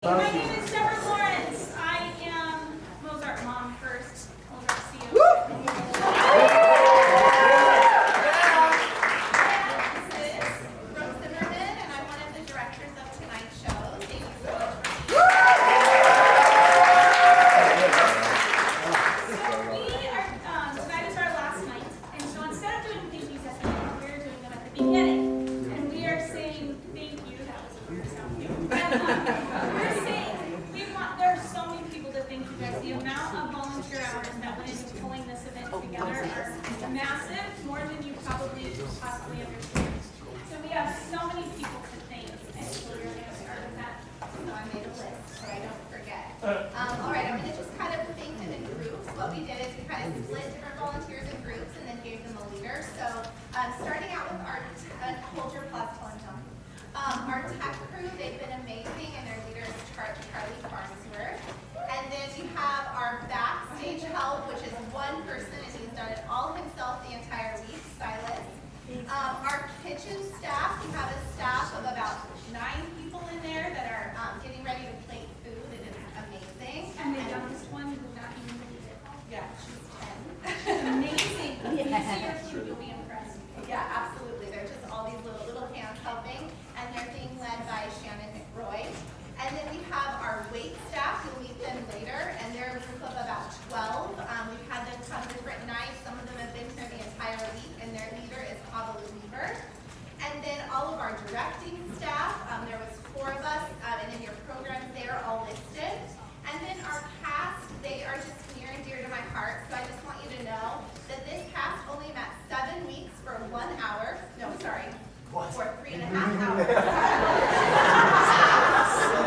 My name is Deborah Lawrence. I am MoezArt mom first, MoezArt CEO. The amount of volunteer hours that went into pulling this event together are massive, more than you probably possibly understand. So we have so many people to thank, and so we're going to start with that. So I made a list so I don't forget. All right, I'm going to just kind of thank them in groups. What we did is we kind of split different volunteers in groups and then gave them a leader. So starting out with our Culture Plus Telling our tech crew, they've been amazing, and their leader is Charlie Farnsworth. And then we have our backstage help, which is one person, and he's done it all himself the entire week, Silas. Our kitchen staff, we have a staff of about 9 people in there that are getting ready to plate food. It is amazing. And the youngest one would not even believe it. Yeah, she's 10. She's amazing. When you see her food, you'll be impressed. Yeah, absolutely. They're just all these little hands helping, and they're being led by Shannon McRoy. And then we have our wait staff. You'll meet them later, and they're a group of about 12. We've had them come different nights. Some of them have been here the entire week, and their leader is Pablo Weaver. And then all of our directing staff, there was 4 of us, and in your programs, they are all listed. And then our cast, they are just near and dear to my heart, so I just want you to know that this cast only met 7 weeks for 1 hour. No, sorry, for 3.5 hours.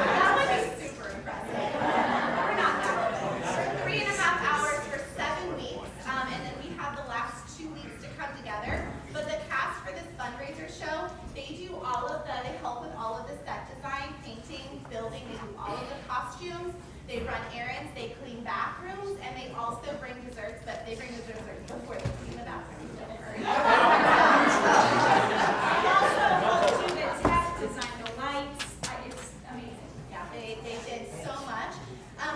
That would be super impressive. We're not that good. For 3.5 hours for 7 weeks, and then we have the last 2 weeks to come together. But the cast for this fundraiser show, they do all of they help with all of the set design, painting, building, they do all of the costumes, they run errands, they clean bathrooms, and they also bring desserts, but they bring the desserts before they clean the bathrooms, don't worry. They also help do the tech, design the lights. It's amazing. Yeah, they did so much.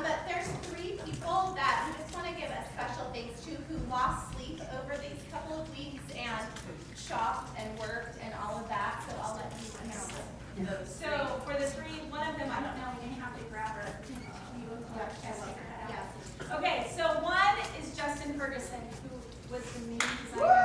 But there's 3 people that we just want to give a special thanks to who lost sleep over these couple of weeks and shopped and worked and all of that. So I'll let you announce those. So for the 3, one of them, I don't know, we may have to grab her. Yeah. Okay, so one is Justin Ferguson, who was the main designer.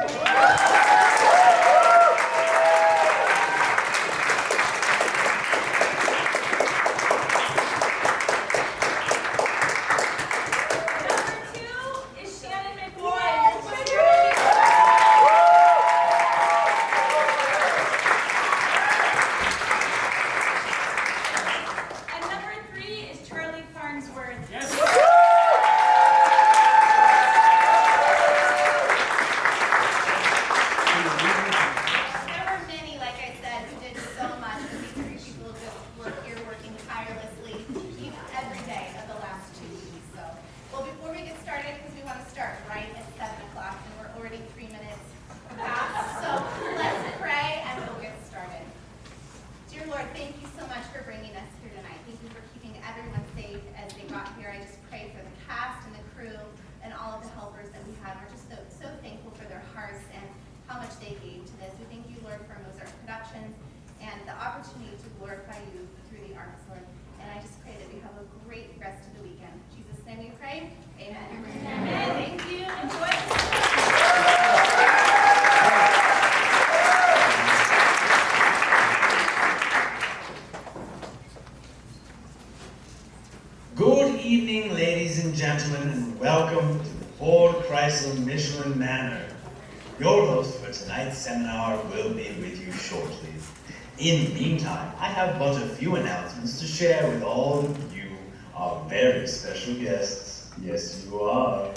They gave to this. We thank you, Lord, for MoezArt Productions and the opportunity to glorify you through the arts, Lord. And I just pray that we have a great rest of the weekend. In Jesus' name we pray. Amen. Amen. Thank you. Enjoy. Good evening, ladies and gentlemen, and welcome to the Ford Chrysler Michelin Manor. Your host for tonight's seminar will be with you shortly. In the meantime, I have but a few announcements to share with all of you, our very special guests. Yes, you are,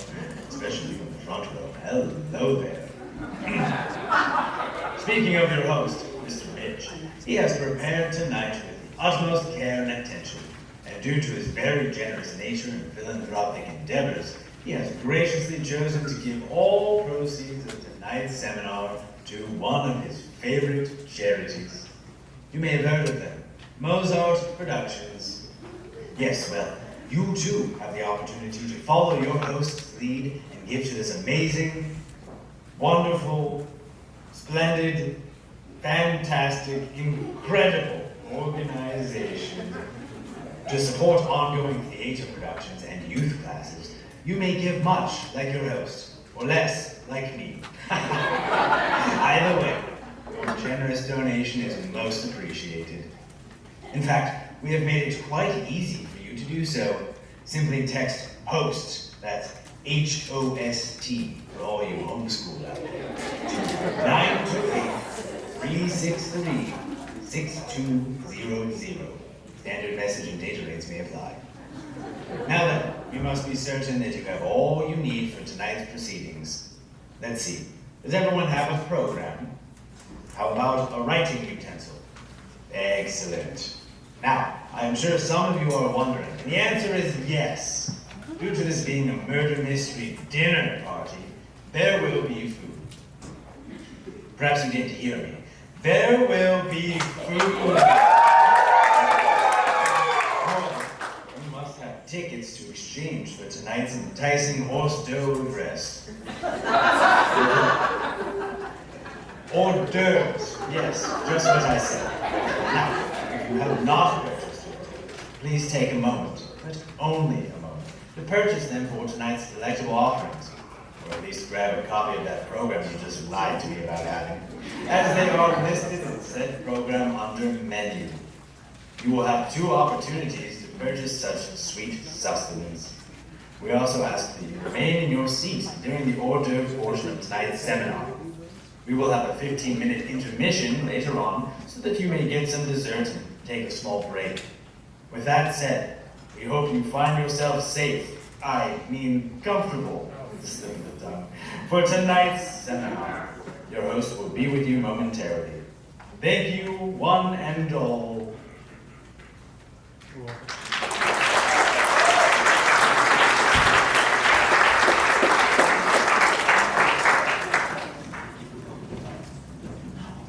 especially you in the front row. Hello there. Speaking of your host, Mr. Mitch, he has prepared tonight with the utmost care and attention, and due to his very generous nature and philanthropic endeavors, he has graciously chosen to give all proceeds of tonight's seminar to one of his favorite charities. You may have heard of them, MoezArt Productions. Yes, well, you too have the opportunity to follow your host's lead and give to this amazing, wonderful, splendid, fantastic, incredible organization. To support ongoing theater productions and youth classes, you may give much like your host, or less like me. Either way, your generous donation is most appreciated. In fact, we have made it quite easy for you to do so. Simply text HOST, that's H-O-S-T, for all you homeschool out there, to 928-363-6200. Standard message and data rates may apply. Now then, you must be certain that you have all you need for tonight's proceedings. Let's see, does everyone have a program? How about a writing utensil? Excellent. Now, I'm sure some of you are wondering, and the answer is yes. Due to this being a murder mystery dinner party, there will be food. Perhaps you didn't hear me. There will be food. You must have tickets to exchange for tonight's enticing horse dough rest. Hors d'oeuvres, yes, just what I said. Now, if you have not purchased it, please take a moment, but only a moment, to purchase them for tonight's delectable offerings, or at least grab a copy of that program you just lied to me about having, as they are listed in said program under menu. You will have 2 opportunities to purchase such sweet sustenance. We also ask that you remain in your seat during the hors d'oeuvre portion of tonight's seminar. We will have a 15-minute intermission later on so that you may get some dessert and take a small break. With that said, we hope you find yourself safe, I mean comfortable, slip of the tongue, for tonight's seminar. Your host will be with you momentarily. Thank you, one and all.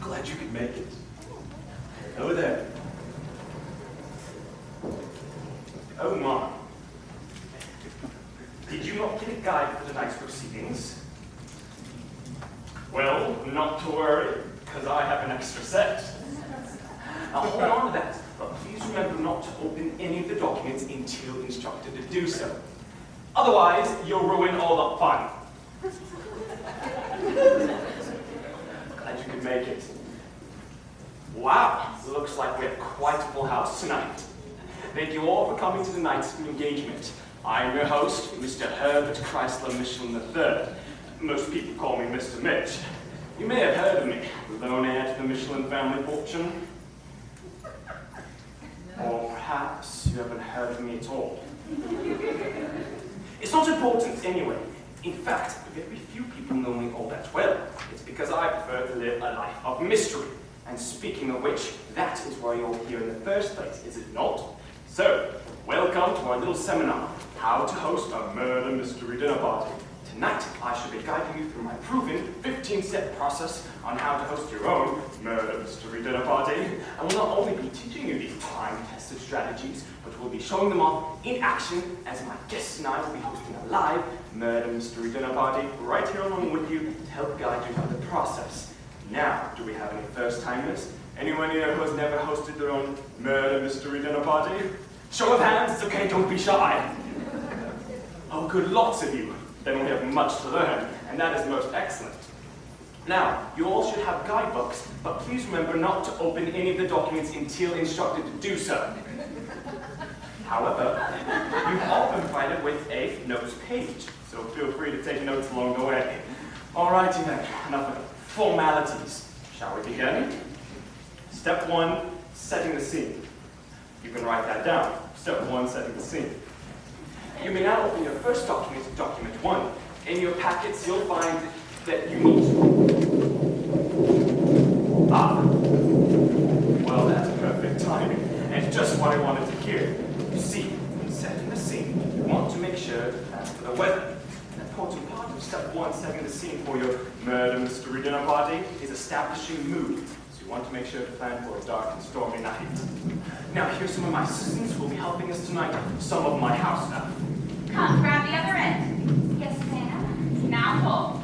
Glad you could make it. Hello there. Oh my. Did you not get a guide for tonight's proceedings? Well, not to worry, because I have an extra set. Now hold on to that, but please remember not to open any of the documents until instructed to do so. Otherwise, you'll ruin all the fun. Glad you could make it. Wow, looks like we have quite a full house tonight. Thank you all for coming to tonight's engagement. I'm your host, Mr. Herbert Chrysler Michelin III. Most people call me Mr. Mitch. You may have heard of me, lone heir to the Michelin family fortune. Or perhaps you haven't heard of me at all. It's not important anyway. In fact, very few people know me all that well. It's because I prefer to live a life of mystery. And speaking of which, that is why you're here in the first place, is it not? So, welcome to our little seminar, How to Host a Murder Mystery Dinner Party. Tonight, I shall be guiding you through my proven 15-step process on how to host your own murder mystery dinner party. I will not only be teaching you these time-tested strategies, but will be showing them off in action as my guests and I will be hosting a live murder mystery dinner party right here along with you to help guide you through the process. Now, do we have any first-timers? Anyone here who has never hosted their own murder mystery dinner party? Show of hands, it's okay, don't be shy. Oh, good, lots of you. Then we have much to learn, and that is most excellent. Now, you all should have guidebooks, but please remember not to open any of the documents until instructed to do so. However, you've all been provided with a notes page, so feel free to take notes along the way. Alrighty then, enough of the formalities. Shall we begin? Step 1, setting the scene. You can write that down. Step 1, setting the scene. You may now open your first document, document 1. In your packets, you'll find that you need well, that's perfect timing, and just what I wanted to hear. You see, in setting the scene, you want to make sure to plan for the weather. An important part of step 1, setting the scene for your murder mystery dinner party, is establishing mood. So We want to make sure to plan for a dark and stormy night. Now, here's some of my assistants who will be helping us tonight, some of my house staff. Come, grab the other end. Yes, ma'am. Now pull.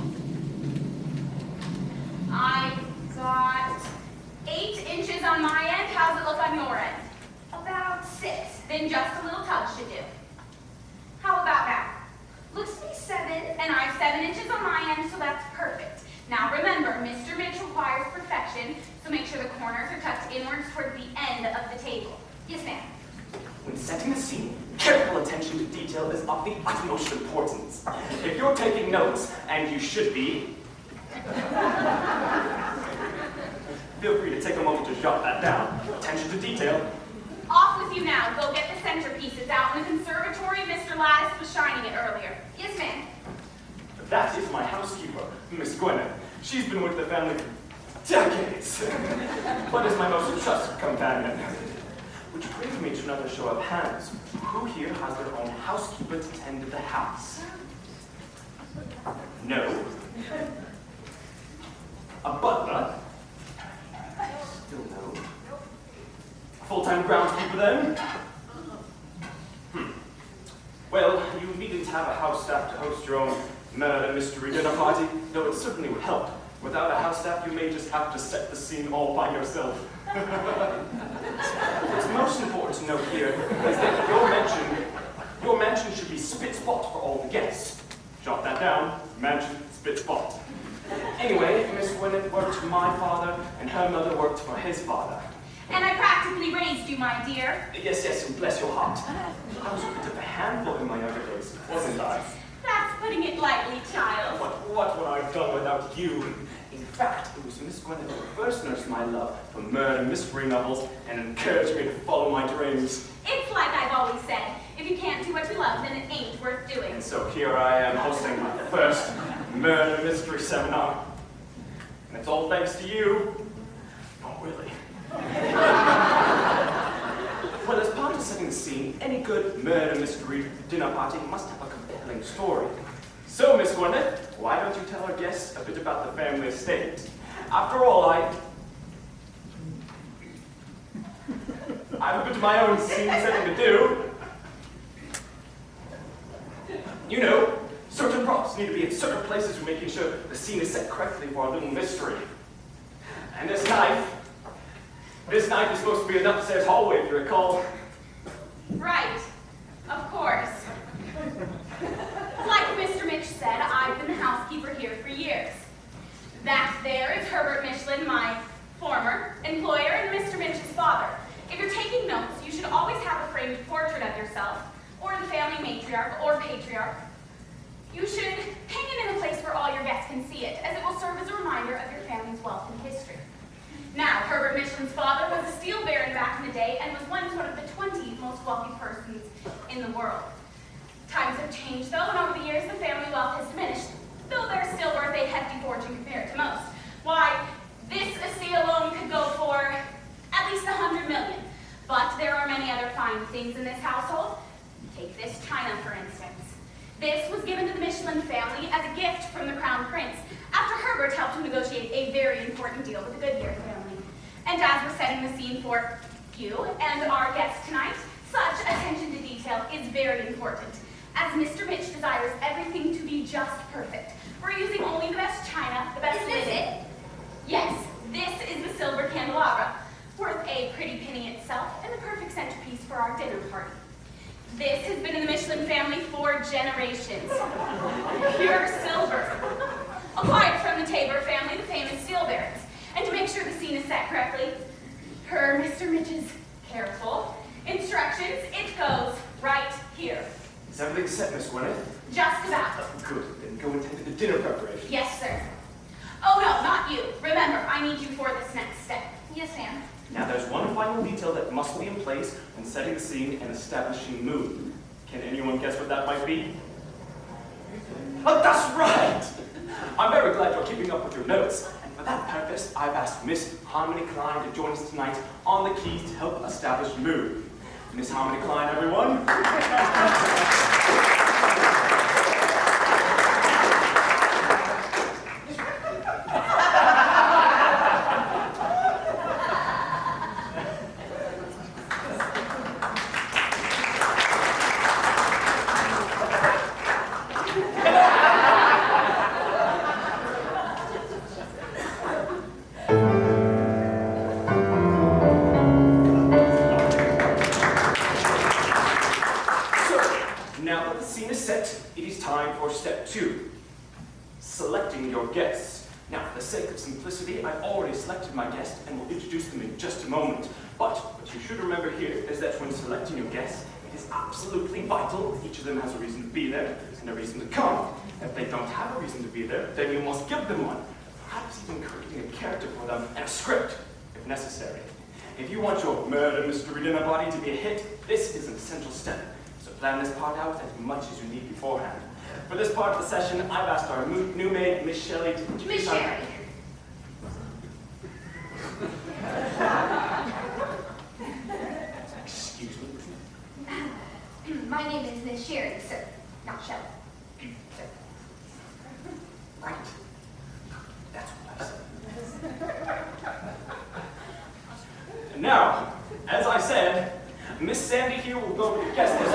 I've got 8 inches on my end. How's it look on your end? About 6. Then just a little tug should do. How about now? Looks to be 7, and I have 7 inches on my end, so that's perfect. Now remember, Mr. Mitch requires perfection, so make sure the corners are tucked inwards toward the end of the table. Yes, ma'am. When setting the scene, careful attention to detail is of the utmost importance. If you're taking notes, and you should be, feel free to take a moment to jot that down. Attention to detail. Off with you now. Go get the centerpieces out. In the conservatory, Mr. Lattice was shining it earlier. Yes, ma'am. That is my housekeeper, Miss Gwyneth. She's been with the family for decades, but is my most trusted companion. Which brings me to another show of hands. Who here has their own housekeeper to tend to the house? No. A butler? Still no. A full-time groundskeeper then? Well, you needn't have a house staff to host your own murder mystery dinner party, though it certainly would help. Without a house staff, you may just have to set the scene all by yourself. What's most important to note here is that your mansion should be spit spot for all the guests. Jot that down, mansion, spit spot. Anyway, Miss Gwyneth worked for my father, and her mother worked for his father. And I practically raised you, my dear. Yes, yes, and bless your heart. I was a bit of a handful in my younger days, wasn't I? That's putting it lightly, child. What would I have done without you? In fact, it was Miss Gwyneth who first nursed my love for murder mystery novels and encouraged me to follow my dreams. It's like I've always said, if you can't do what you love, then it ain't worth doing. And so here I am hosting my first murder mystery seminar. And it's all thanks to you. Not really. Well, as part of setting the scene, any good murder mystery dinner party must have a compelling story. So, Miss Gwyneth, why don't you tell our guests a bit about the family estate? After all, I have a bit of my own scene setting to do. You know, certain props need to be in certain places for making sure the scene is set correctly for our little mystery. And this knife is supposed to be an upstairs hallway, if you recall. Right. Of course. Like Mr. Mitch said, I've been the housekeeper here for years. That there is Herbert Michelin, my former employer, and Mr. Mitch's father. If you're taking notes, you should always have a framed portrait of yourself, or the family matriarch or patriarch. You should hang it in a place where all your guests can see it, as it will serve as a reminder of your family's wealth and history. Now, Herbert Michelin's father was a steel baron back in the day and was once one of the 20 most wealthy persons in the world. Times have changed, though, and over the years, the family wealth has diminished, though they're still worth a hefty fortune compared to most. Why, this estate alone could go for at least $100 million. But there are many other fine things in this household. Take this china, for instance. This was given to the Michelin family as a gift from the Crown Prince, after Herbert helped him negotiate a very important deal with the Goodyear family. And as we're setting the scene for you and our guests tonight, such attention to detail is very important. As Mr. Mitch desires everything to be just perfect, we're using only the best china, the best Is this linen. it? Yes, this is the silver candelabra, worth a pretty penny itself and the perfect centerpiece for our dinner party. This has been in the Michelin family for generations. Pure silver. Acquired from the Tabor family, the famous steel barons. And to make sure the scene is set correctly, per Mr. Mitch's careful instructions, it goes right here. Is everything set, Miss Gwyneth? Just about. Good, then go and tend to the dinner preparation. Yes, sir. Oh, no, not you. Remember, I need you for this next step. Yes, ma'am. Now there's one final detail that must be in place when setting the scene and establishing mood. Can anyone guess what that might be? Oh, that's right! I'm very glad you're keeping up with your notes. And for that purpose, I've asked Miss Harmony Klein to join us tonight on the keys to help establish mood. Miss Harmony Klein, everyone. Now that the scene is set, it is time for step 2. Selecting your guests. Now, for the sake of simplicity, I've already selected my guest and will introduce them in just a moment. But what you should remember here is that when selecting your guests, it is absolutely vital that each of them has a reason to be there and a reason to come. If they don't have a reason to be there, then you must give them one. Perhaps even creating a character for them and a script, if necessary. If you want your murder mystery dinner party to be a hit, this is an essential step. So plan this part out as much as you need beforehand. For this part of the session, I've asked our new maid, Miss Shelley, to introduce Miss Sherry. Excuse me. My name is Miss Sherry, sir, not Shelley. Sir. Right. That's what I said. And now, as I said, Miss Sandy here will go over the guest list.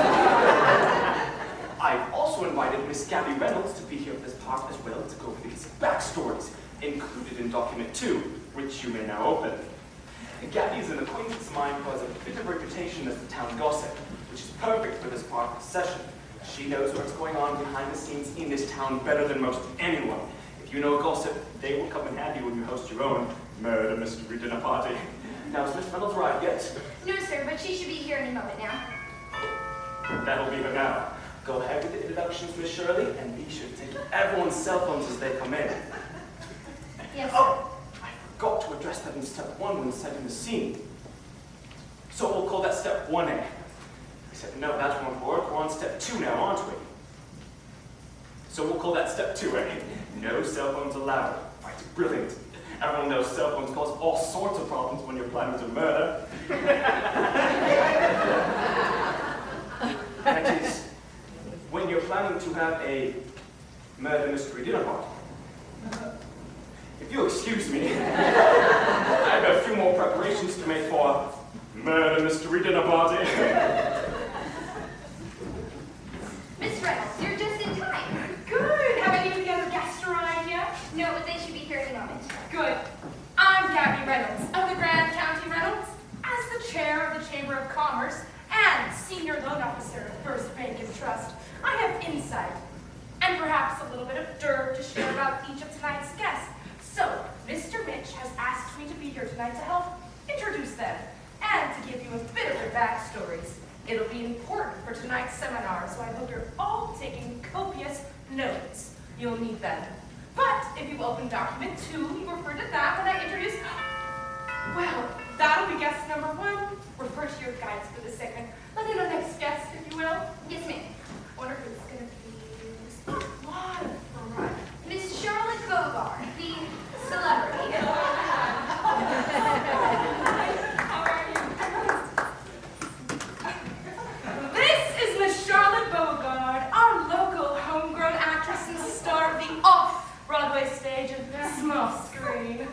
I've also invited Miss Gabby Reynolds to be here for this part as well to go over these backstories included in document 2, which you may now open. Gabby is an acquaintance of mine who has a bit of reputation as the town gossip, which is perfect for this part of the session. She knows what's going on behind the scenes in this town better than most anyone. If you know gossip, they will come in handy when you host your own murder mystery dinner party. Now, is Miss Reynolds arrived yet? No, sir, but she should be here in a moment now. That'll be her now. Go ahead with the introductions, Miss Shirley, and be sure to take everyone's cell phones as they come in. Yes, sir. Oh, I forgot to address that in step 1 when setting the scene. So we'll call that step 1A. Except no, that won't work. We're on step 2 now, aren't we? So we'll call that step 2A. No cell phones allowed. Right, brilliant. Everyone knows cell phones cause all sorts of problems when you're planning to murder. That is, when you're planning to have a murder mystery dinner party. If you'll excuse me, I have a few more preparations to make for murder mystery dinner party. Miss Reynolds, you're just in time. Good. Have any of the other guests arrived yet? No, but they should be here in a moment. Good. I'm Gabby Reynolds of the Grand County Reynolds. As the chair of the Chamber of Commerce and senior loan officer of First Bank and Trust, I have insight and perhaps a little bit of dirt to share about each of tonight's guests. So, Mr. Mitch has asked me to be here tonight to help introduce them and to give you a bit of their backstories. It'll be important for tonight's seminar, so I hope you're all taking copious notes. You'll need them. But if you open document 2, you refer to that when I introduce. Well, that'll be guest number 1. Refer to your guides for the second. Let in the next guest, if you will. Yes, ma'am. I wonder who it's going to be. There's a lot of variety. Miss Charlotte Bogart, the celebrity. How are you? This is Miss Charlotte Bogart, our local homegrown actress and star of the off-Broadway stage and small screen.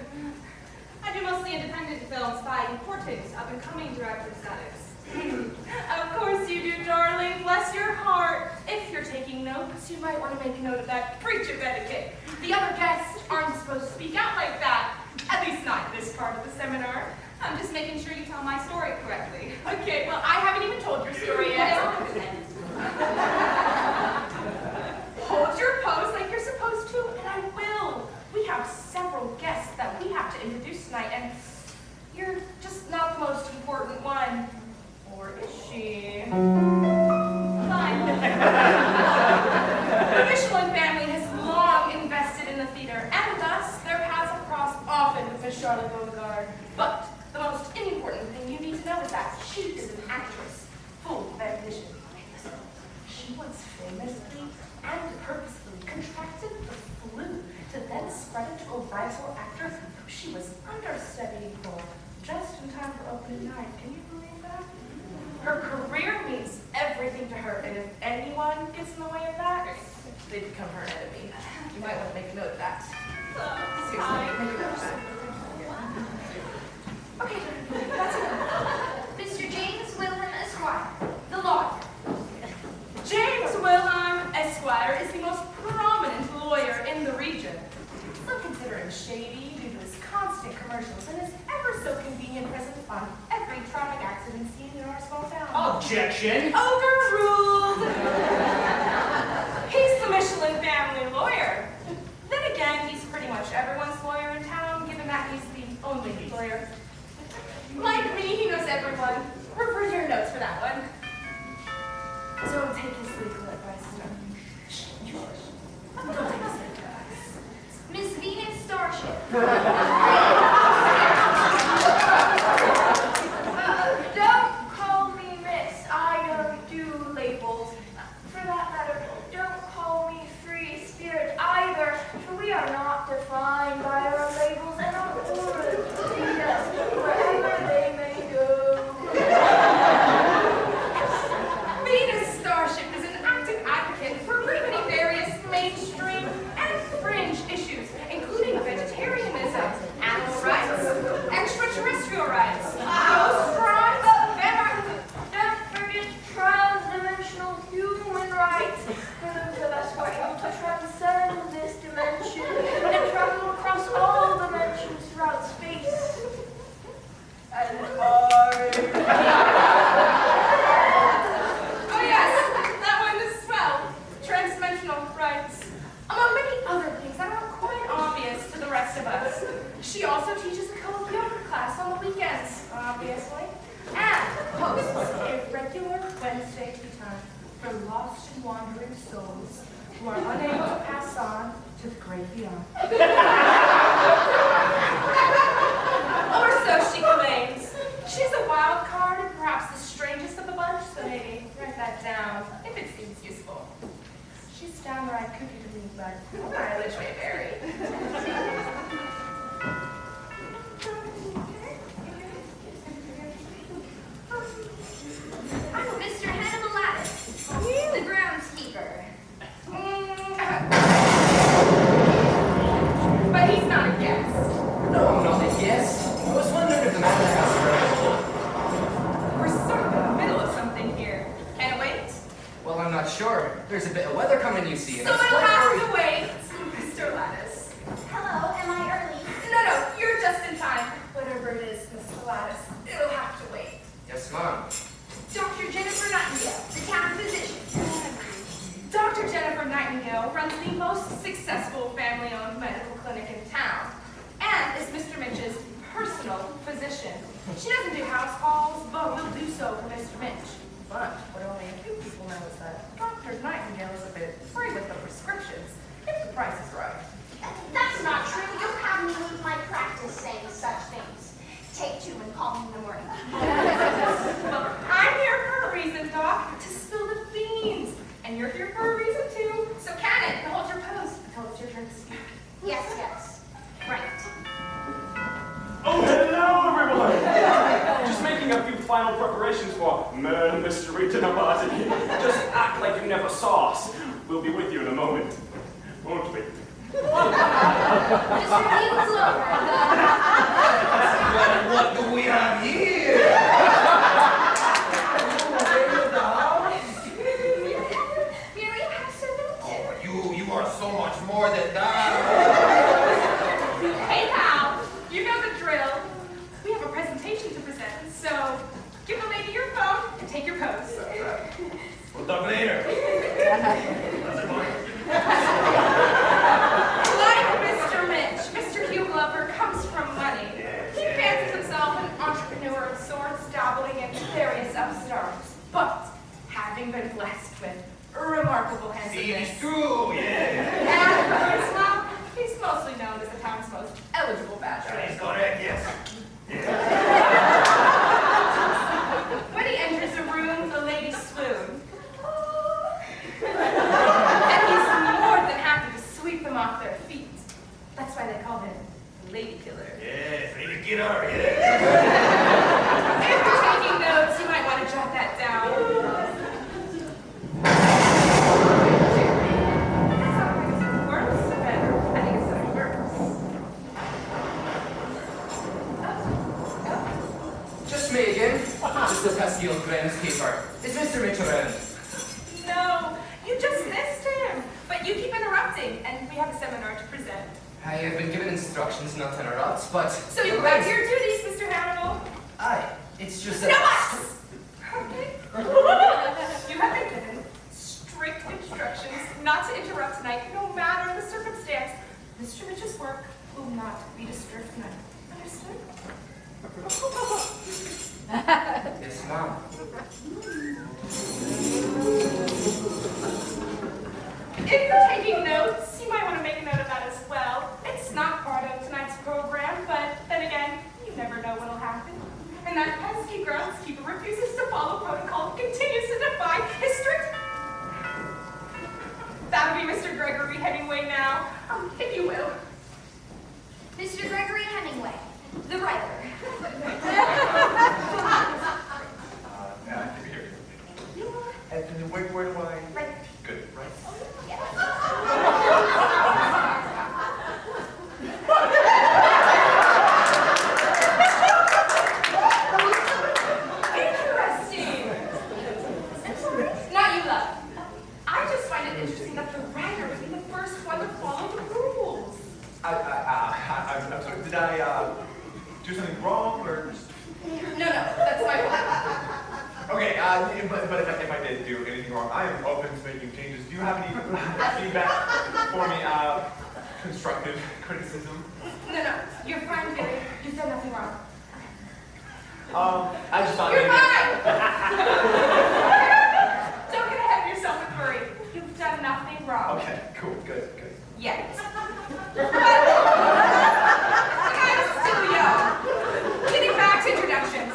I do mostly independent films by important up-and-coming director status. Of course you do, darling. Bless your heart. If you're taking notes, you might want to make a note of that breach of etiquette. The other guests aren't supposed to speak out like that. At least not in this part of the seminar. I'm just making sure you tell my story correctly. Okay, well, I haven't even told your story yet. Hold your pose like you're supposed to, and I will. We have several guests that we have to introduce tonight, and you're just not the most important one. Or is she? Fine. The Michelin family has long invested in the theater, and thus their paths have crossed often with Miss Charlotte Beauregard. But the most important thing you need to know is that she is an actress, full of ambition. She once famously and purposefully contracted the flu to then spread it to a rival actor who she was understudying for, just in time for opening night. Can you believe that? Her career means everything to her, and if anyone gets in the way of that, they become her enemy. You might want to make a note of that. Seriously, make a note of that. Okay, that's it. Mr. James Wilhelm Esquire, the lawyer. James Wilhelm Esquire is the most prominent lawyer in the region. Some consider him shady due to his constant commercials and his ever so convenient presence on every traffic accident scene in our small town. Objection! Overruled! much everyone's lawyer in town, given that he's the only lawyer. Like me, he knows everyone. Refer your notes for that one. Don't take his legal advice, no. Don't take his legal advice. Miss Venus Starship. Don't call me Miss. I don't do labels. For that matter, don't call me Free Spirit either, for we are not defined by our labels and our auras lead us wherever they may go. Venus Starship is an active advocate for many various mainstream and fringe issues, including vegetarianism, animal rights, extraterrestrial rights, ghost rights, Don't forget trans-dimensional human rights. For those of us who are able to transcend this dimension and travel across all dimensions throughout space. And oh yes, that one as well. Transdimensional rights. Among many other things that are quite obvious to the rest of us. She also teaches a co-op yoga class on the weekends, obviously. And hosts a regular Wednesday tea time for lost and wandering souls who are unable to pass on to the great beyond. Or so she claims. She's a wild card and perhaps the strangest of the bunch, so maybe write that down if it seems useful. She's downright cookie to me, but mileage may vary. Mr. Hannibal Lattice, the groundskeeper. But he's not a guest. No, I'm not a guest. I was wondering if the manor house were available. We're sort of in the middle of something here. Can it wait? Well, I'm not sure. There's a bit of weather coming, you see. So And it'll I'm quite have worried. to wait, Mr. Lattice. Hello, am I early? No, you're just in time. Whatever it is, Mr. Lattice, it'll have to wait. Yes, Mom. Dr. Jennifer Nightingale, the town physician. Dr. Jennifer Nightingale runs the most successful family-owned medical clinic in town and is Mr. Mitch's personal physician. She doesn't do house calls, but will do so for Mr. Mitch. But what only a few people know is that Dr. Nightingale is a bit free with the prescriptions, if the price is right. That's not true. You'll have me lose my practice saying such things. Take two and call me in the morning. Well, I'm here for a reason, Doc, to spill the beans. And you're here for a reason, too. So Cannon, hold your pose until it's your turn to speak. Yes. Right. Oh, hello, everyone! Just making a few final preparations for Murder Mystery Dinner Party. Just act like you never saw us. We'll be with you in a moment, won't we? Mr. Hughes Lover, What do we have here? Merely have servant. Oh, you are so much more than that. Hey, pal, you know the drill. We have a presentation to present, so give the lady your phone and take your pose. We'll talk later. Like Mr. Mitch, Mr. Hugh Glover comes from money. He fancies himself an entrepreneur of sorts, dabbling in various upstarts, but having been blessed with remarkable handsomeness. See, true, yeah. And for his love, he's mostly known as the town's most eligible bachelor. That is correct, yes. When he enters a room, the ladies swoon. And he's more than happy to sweep them off their feet. That's why they call him the Lady Killer. Yes, ready to get her, yes. If you're taking notes, you might want to jot that down. That's not like it's worse or better. I think it's something worse. Just me again. Just the pesky old groundskeeper. Is Mr. Mitch around? No, you just missed him. But you keep interrupting, and we have a seminar to present. I have been given instructions not to interrupt, but... So you go back to your duties, Mr. Hannibal. Aye, it's just that... No buts! Okay. You have been given strict instructions not to interrupt tonight, no matter the circumstance. Mr. Mitch's work where do I? Right. Good, right? Interesting. Not you, love. I just find it interesting that the writer would be the first one to follow the rules. I'm sorry, did I do something wrong or? No, that's my fault. Okay, but if I did do anything wrong, I am open to making changes. Do you have any feedback for me? Constructive criticism? No, you're fine, Billy. You've done nothing wrong. I just thought You're maybe. fine! Don't get ahead of yourself with worry. You've done nothing wrong. Okay, cool, good. Yet. But I'm still young. Getting back to introductions.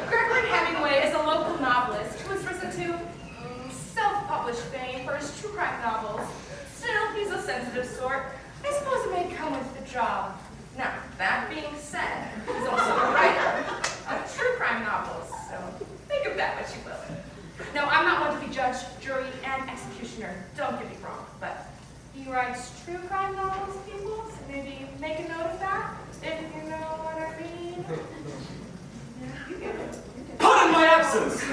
Gregory Hemingway is a local novelist who has risen to self-published fame for his true crime novels. Still, he's a sensitive sort. I suppose it may come with the job. Now, that being said, he's also a writer of true crime novels, so think of that what you will. No, I'm not one to be judge, jury, and executioner. Don't get me wrong, but he writes true crime novels, people, so maybe make a note of that, if you know what I mean. You get it. Pardon my absence!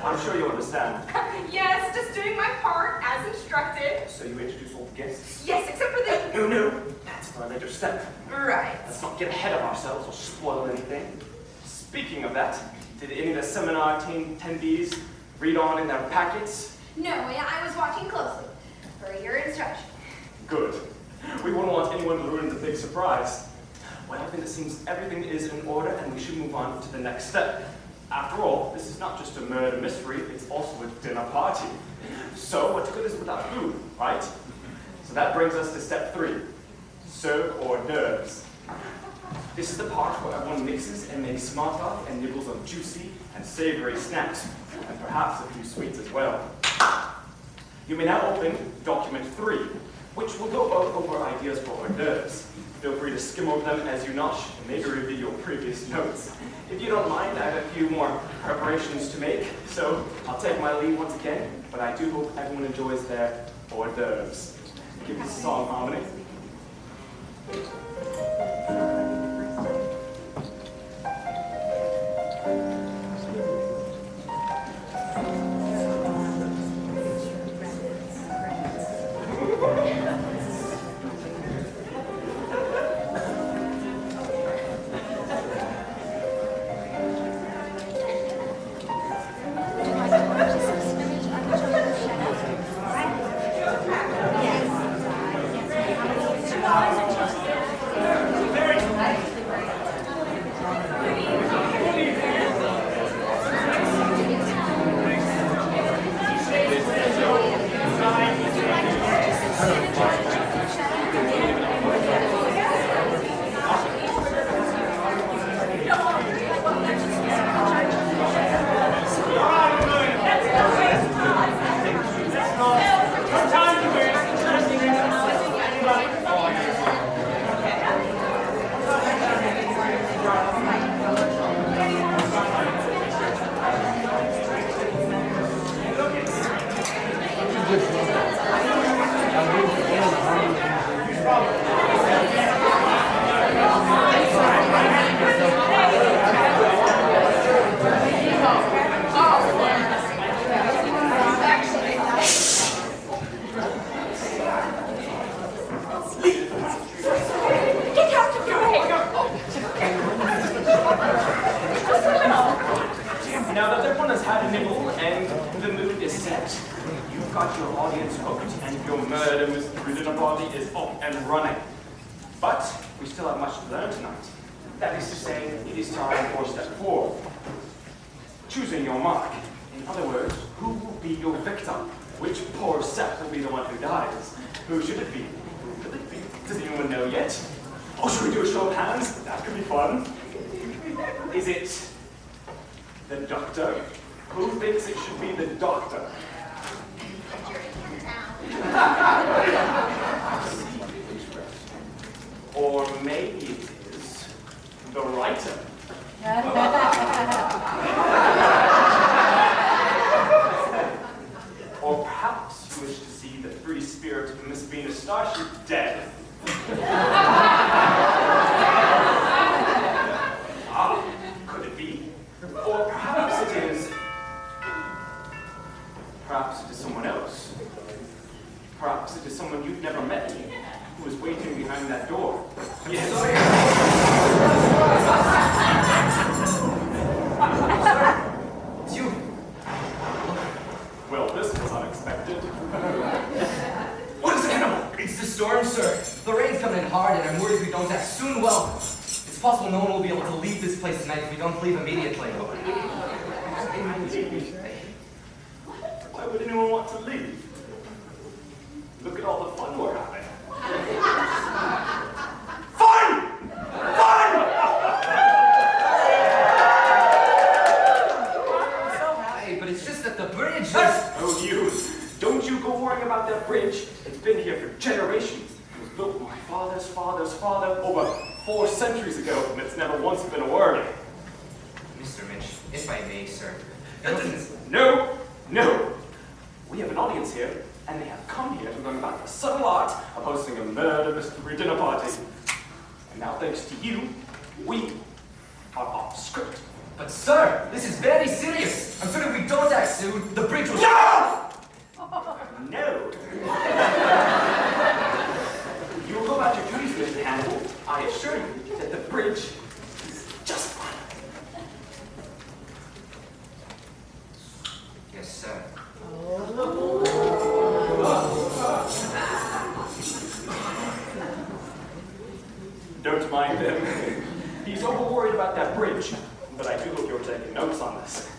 I'm sure you understand. Yes, just doing my part as instructed. So you introduce all the guests? Yes, except for the... No, that's for a later step. Right. Let's not get ahead of ourselves or spoil anything. Speaking of that, did any of the seminar attendees read on in their packets? No, I was watching closely for your instruction. Good. We wouldn't want anyone to ruin the big surprise. Well, then it seems everything is in order and we should move on to the next step. After all, this is not just a murder mystery, it's also a dinner party. So what good is it without food, right? So that brings us to step 3. Serve hors d'oeuvres. This is the part where everyone mixes and makes small talk and nibbles on juicy and savory snacks, and perhaps a few sweets as well. You may now open document 3, which will go over ideas for hors d'oeuvres. Feel free to skim over them as you nosh and maybe review your previous notes. If you don't mind, I have a few more preparations to make, so I'll take my leave once again, but I do hope everyone enjoys their hors d'oeuvres. Give us a song harmony. Now that everyone has had a nibble and the mood is set, you've got your audience hooked and your murder mystery dinner party is up and running. But we still have much to learn tonight. That is to say, it is time for step 4. Choosing your mark. In other words, who will be your victim? Which poor sap will be the one who dies? Who should it be? Who will it be? Does anyone know yet? Oh, should we do a show of hands? That could be fun. Is it the doctor? Who thinks it should be the doctor? Or maybe it is the writer. wish to see the free spirit of Miss Venus Starship dead. Ah, could it be? Or perhaps it is... Perhaps it is someone else. Perhaps it is someone you've never met who is waiting behind that door. Yes. It's you. Well, this was unexpected. What is it? It's the storm, sir. The rain's coming in hard, and I'm worried if we don't act soon. Well, it's possible no one will be able to leave this place tonight if we don't leave immediately. Why would anyone want to leave? Look at all the fun we're having. Fun! Fun! Hey, but it's just that the bridge is... Oh, you. Don't you go worrying about that bridge. It's been here for generations. It was built by my father's father's father over 4 centuries ago, and it's never once been a word. Mr. Mitch, if I may, sir. No, no. We have an audience here, and they have come here to learn about the subtle art of hosting a murder mystery dinner party. And now, thanks to you, we are off script. But sir, this is very serious. I'm sure if we don't act soon, the bridge will... No! No. You will go about your duties, Mr. Hannibal. I assure you that the bridge is just fine. Yes, sir. Don't mind him. He's over worried about that bridge. But I do hope you're taking notes on this.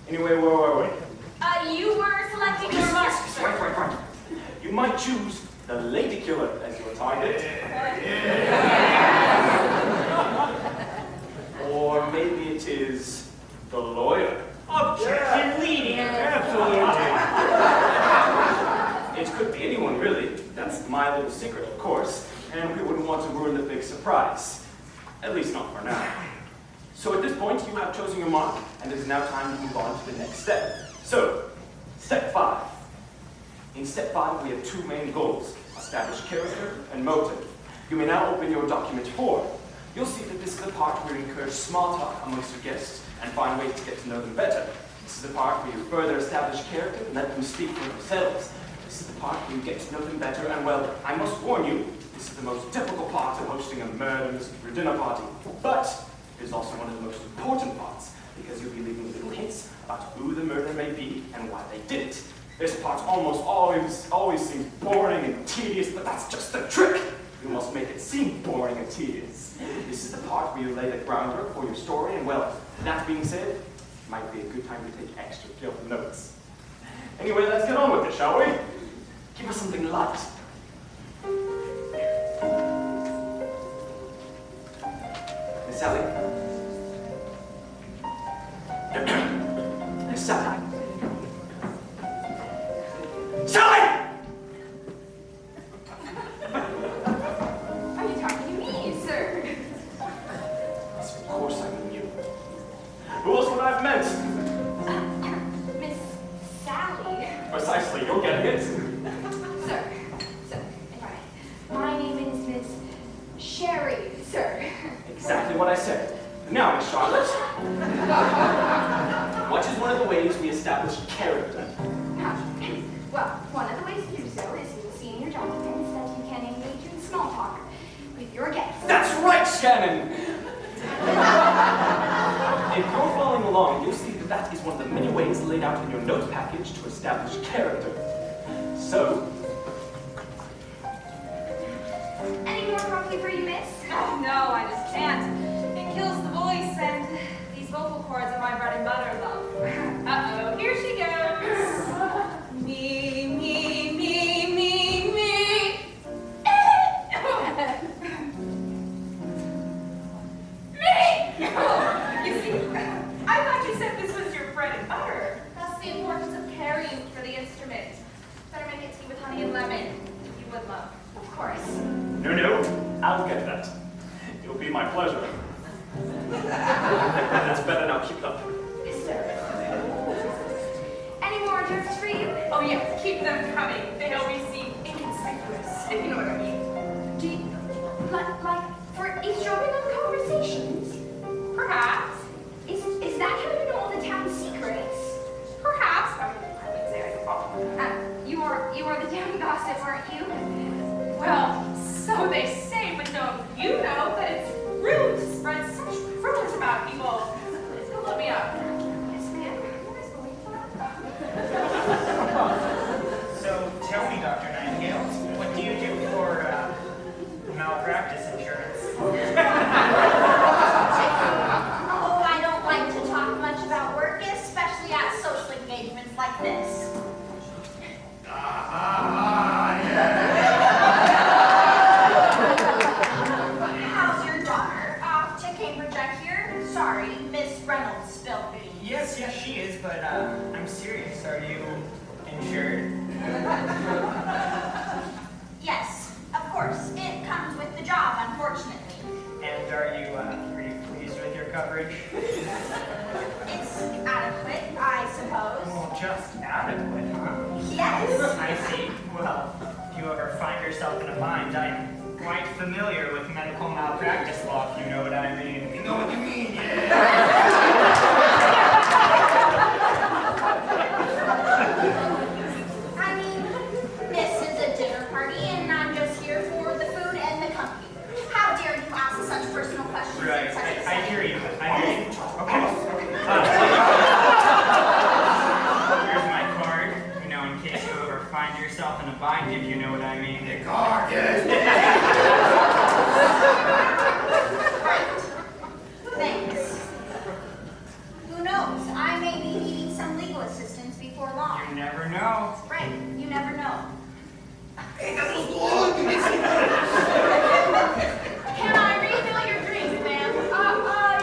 Anyway, where were we? You were selecting your mark, sir. Right. You might choose the lady killer as your target. Or maybe it is the lawyer. Objection leading. Absolutely. It could be anyone, really. That's my little secret, of course. And we wouldn't want to ruin the big surprise. At least not for now. So at this point, you have chosen your mark, and it is now time to move on to the next step. So, step 5. In step 5, we have 2 main goals: establish character and motive. You may now open your document 4. You'll see that this is the part where you encourage small talk amongst your guests and find ways to get to know them better. This is the part where you further establish character and let them speak for themselves. This is the part where you get to know them better, and well, I must warn you, this is the most difficult part of hosting a murder mystery dinner party. But it is also one of the most important parts, because you'll be leaving little hints about who the murderer may be and why they did it. This part almost always seems boring and tedious, but that's just the trick. You must make it seem boring and tedious. This is the part where you lay the groundwork for your story, and well, that being said, it might be a good time to take extra careful notes. Anyway, let's get on with it, shall we? Give us something light. Miss Sally? Miss Sally? Sally! Are you talking to me, sir? Yes, of course I mean you. Who else would I have meant? Miss Sally. Precisely, you're getting it. Sir, if my name is Miss Sherry, sir. Exactly what I said. Now, Miss Charlotte, what is one of the ways we establish character? Well, one of the ways to do so is you will see in your documents that you can engage in small talk with your guests. That's right, Shannon! If you're following along, you'll see that that is one of the many ways laid out in your notes package to establish character. So, Any more coffee for you, miss? Oh, no, I just can't. It kills the voice, and these vocal cords are my bread and butter, love. Uh-oh, here she goes. Me, me, me, me, me. Me! You see, I thought you said this was your bread and butter. That's the importance of caring for the instrument. Better make it tea with honey and lemon, if you would, love. Of course. no, I'll get that. It'll be my pleasure. That's better now, keep it up. Mister. Any more drinks for you? Oh, yeah, keep them coming. They'll be seen inconspicuous, if you know what I mean. Do you, like for eavesdropping on conversations? Perhaps. Is that how you know all the town's secrets? Perhaps. I wouldn't say I follow. You are the town gossip, aren't you? Well, so they say, but don't you know that it's rude to spread such rumors about people? So let me up. Yes, ma'am. What is going on? So tell me, Dr. Nightingale, what do you do for malpractice insurance? Oh, I don't like to talk much about work, especially at social engagements like this. How's your daughter? Off to Cambridge, I hear? Sorry, Miss Reynolds spilled the beans. Yes, she is, but I'm serious. Are you insured? Yes, of course. It comes with the job, unfortunately. And are you pretty pleased with your coverage? It's adequate, I suppose. Well, just adequate, huh? Yes. I see. Well, if you ever find yourself in a bind, I'm quite familiar with medical malpractice law, if you know what I mean. You know what you mean, I mean, this is a dinner party, and I'm just here for the food and the company. How dare you ask such personal questions? Right, in such a I setting? hear you. Okay. Here's my card, you know, in case you ever find yourself in a bind, if you know what I mean. The card, yes. Thanks. Who knows? I may be needing some legal assistance before long. You never know. Right, you never know. Can I refill your drink, ma'am?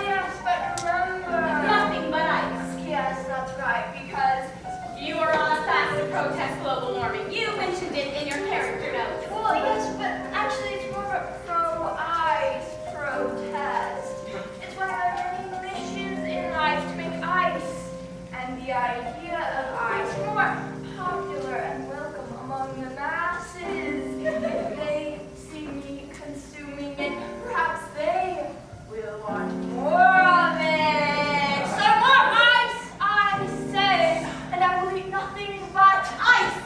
Yes, but remember. Nothing but ice. Yes, that's right, because You are on a fast to protest global warming. You mentioned it in your character note. well, yes, but actually it's more of a pro-ice protest. It's one of my many missions in life to make ice and the idea of ice more popular and welcome among the masses. If they see me consuming it, perhaps they will want more of it. So more ice, I say, and I will eat nothing but ice.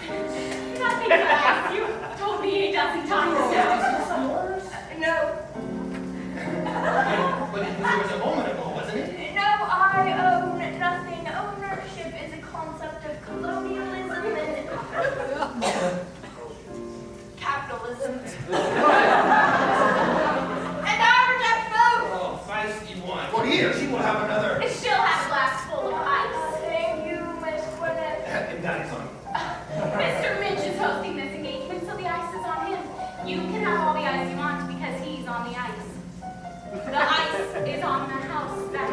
Nothing but ice. You told me a dozen times now. No. But it was a moment ago, wasn't it? No, I own nothing. Ownership is a concept of colonialism and capitalism. And I reject both. Oh, feisty one. Well, here, she will have another. She'll have a glass full of ice. Thank you, Miss Gwyneth. That is on. Mr. Mitch is hosting this engagement, so the ice is on him. You can have all the ice you want because he's on the ice. The ice is on the house. That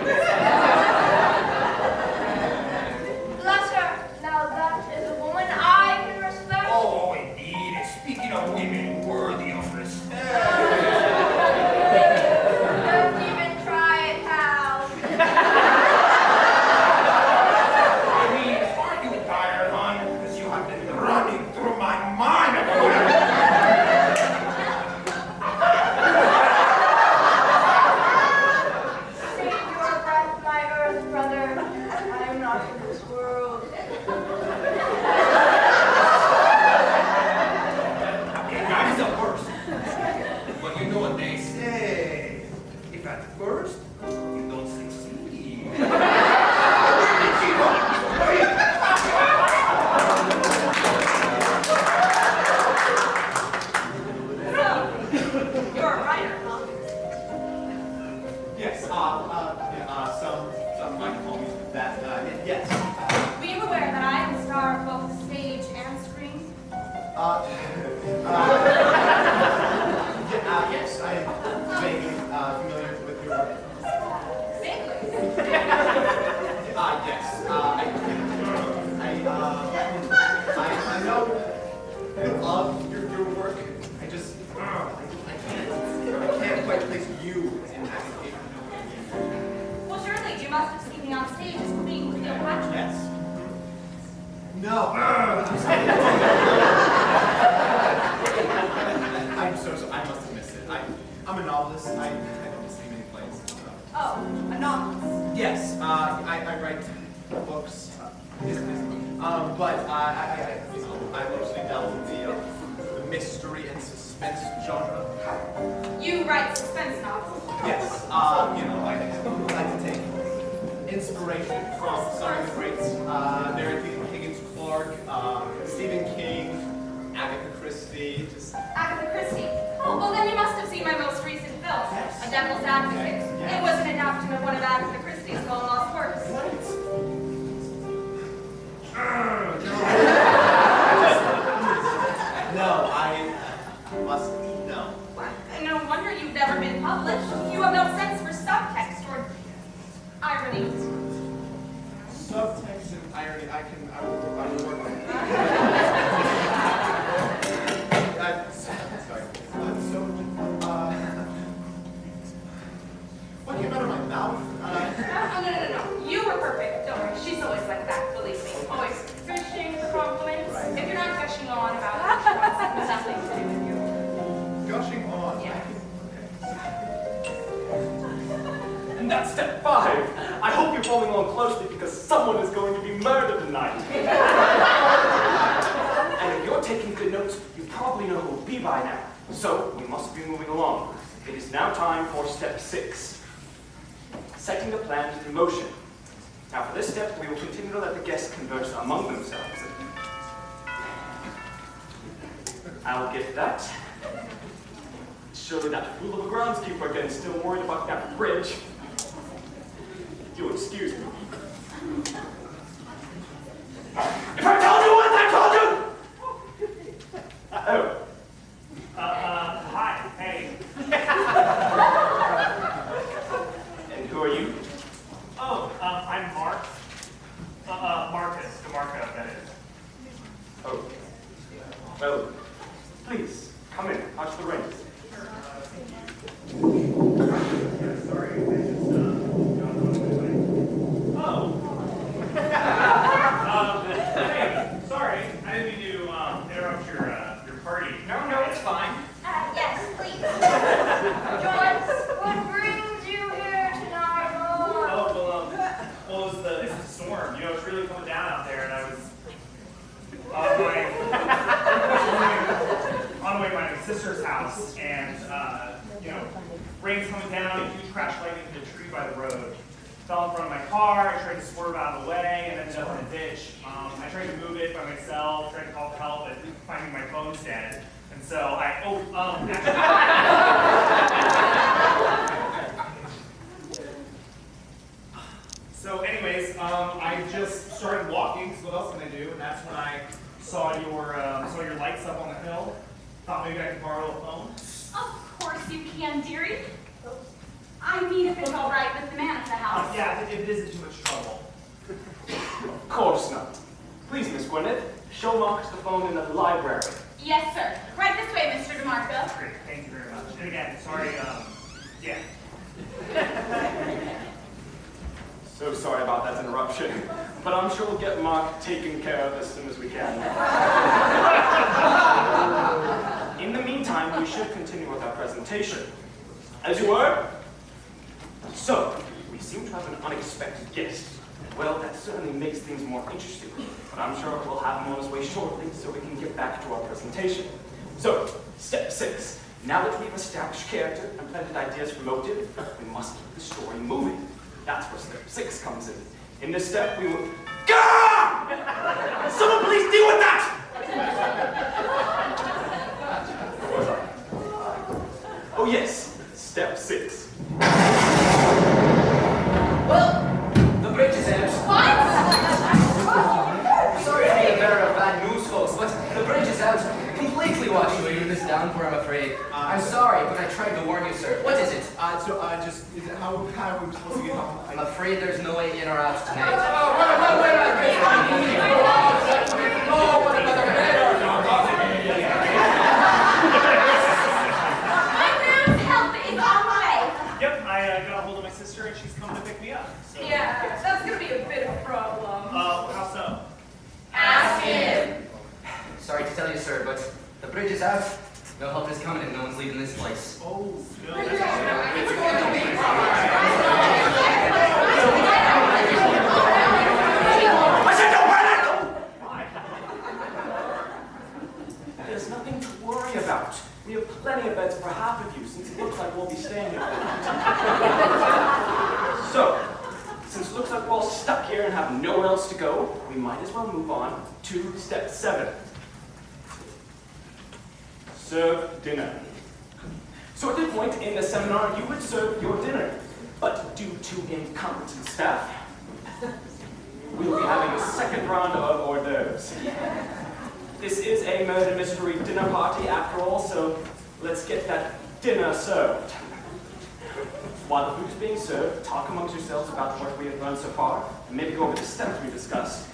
Bless her. Now that is a woman I can respect. Oh, indeed. And speaking of women worthy of respect. Don't even try it, pal. I mean, aren't you tired, hon? Because you have been running through my mind about it. Save your breath, my earth brother. I am not in this world. That is a first. But you know what they say. If at first you don't succeed. You're a writer, huh? Yes, some might call me that. Yes. Were you aware that I am the star of both the stage and screen? Yes, I am vaguely familiar with your work. Vaguely. Yes. I know of your work. I just I can't quite place you in that engagement. Well, surely you must have seen me on stage as Queen Cleopatra. Yes. No. I'm sorry. I mostly dealt with the mystery and suspense genre. You write suspense novels. Yes, I like to take inspiration from some of the greats. Mary Higgins Clark, Stephen King, Agatha Christie. Agatha Christie. Oh, well then you must have seen my most recent film, Yes. A Devil's Advocate. Yes. It was an adaptation of one of Agatha Christie's long-lost works. No, I must know. No wonder you've never been published. You have no sense for subtext or irony. Subtext and irony, I will work on it. Sorry. What came out of my mouth? No. You were perfect. Don't worry. She's always like that, believe me. Always fishing for compliments. Right. If you're not gushing on about it, she wants nothing to do with you. Gushing on. Yeah. And that's step 5. I hope you're following along closely because someone is going to be murdered tonight. And if you're taking good notes, you probably know who it will be by now. So we must be moving along. It is now time for step 6. Setting the plans in motion. Now for this step, we will continue to let the guests converse among themselves. I'll get that. Surely that fool of a groundskeeper again is still worried about that bridge. You'll excuse me. If I told you once, I told you! Hi, hey. And who are you? Oh, I'm Mark. Marcus, DeMarco, that is. Oh. Well, please, come in. Touch the reins. Sorry, I just, got on my way. Oh. Hey, sorry, I didn't mean to, interrupt your party. No, it's fine. Yes, please. Joyce, what brings you here tonight, Lord? Oh, well, it's the storm. You know, it's really coming down out there, and I was on the way to my sister's house, and, rain's coming down, a huge crash lightning hit a tree by the road. Fell in front of my car, I tried to swerve out of the way, and ended up in a ditch. I tried to move it by myself, tried to call for help, but finding my phone's dead. And so So anyways, I just started walking, because what else can I do? And that's when I saw your lights up on the hill. Thought maybe I could borrow a phone. Of course you can, dearie. I mean, if it's all right with the man of the house. Yeah, if it isn't too much trouble. Of course not. Please, Miss Gwyneth, show Marcus the phone in the library. Yes, sir. Right this way, Mr. DeMarco. Great, thank you very much. And again, sorry, yeah. So sorry about that interruption, but I'm sure we'll get Mark taken care of as soon as we can. In the meantime, we should continue with our presentation. As you were? So, we seem to have an unexpected guest. Well, that certainly makes things more interesting, but I'm sure we'll have him on his way shortly so we can get back to our presentation. So, step 6. Now that we've established character and planted ideas for motive, we must keep the story moving. That's where step 6 comes in. In this step, we will... Gah! Someone please deal with that! Where was I? Oh yes, step 6. Well, the bridge is out. Sorry to be the bearer of bad news, folks, but the bridge is out. Completely washed away in this downpour, I'm afraid. I'm sorry, but I tried to warn you, sir. What is it? How are we supposed to get home? I'm afraid there's no way in or out tonight. Oh, what another minute! My man's help is on the way. Yep, I got a hold of my sister and she's coming to pick me up. So. Yeah, that's gonna be a bit of a problem. How so? Ask him. Sorry to tell you, sir, but the bridge is out. No help is coming and no one's leaving this place. Oh, no, It's that's going to be I said don't panic! there's nothing to worry about. We have plenty of beds for half of you, since it looks like we'll be staying here for the night. So, since it looks like we're all stuck here and have nowhere else to go, we might as well move on to step 7. Serve dinner. So at this point in the seminar, you would serve your dinner, but due to incompetent staff, we'll be having a second round of hors d'oeuvres. This is a murder mystery dinner party after all, so let's get that dinner served. While the food is being served, talk amongst yourselves about what we have done so far, and maybe go over the steps we discussed,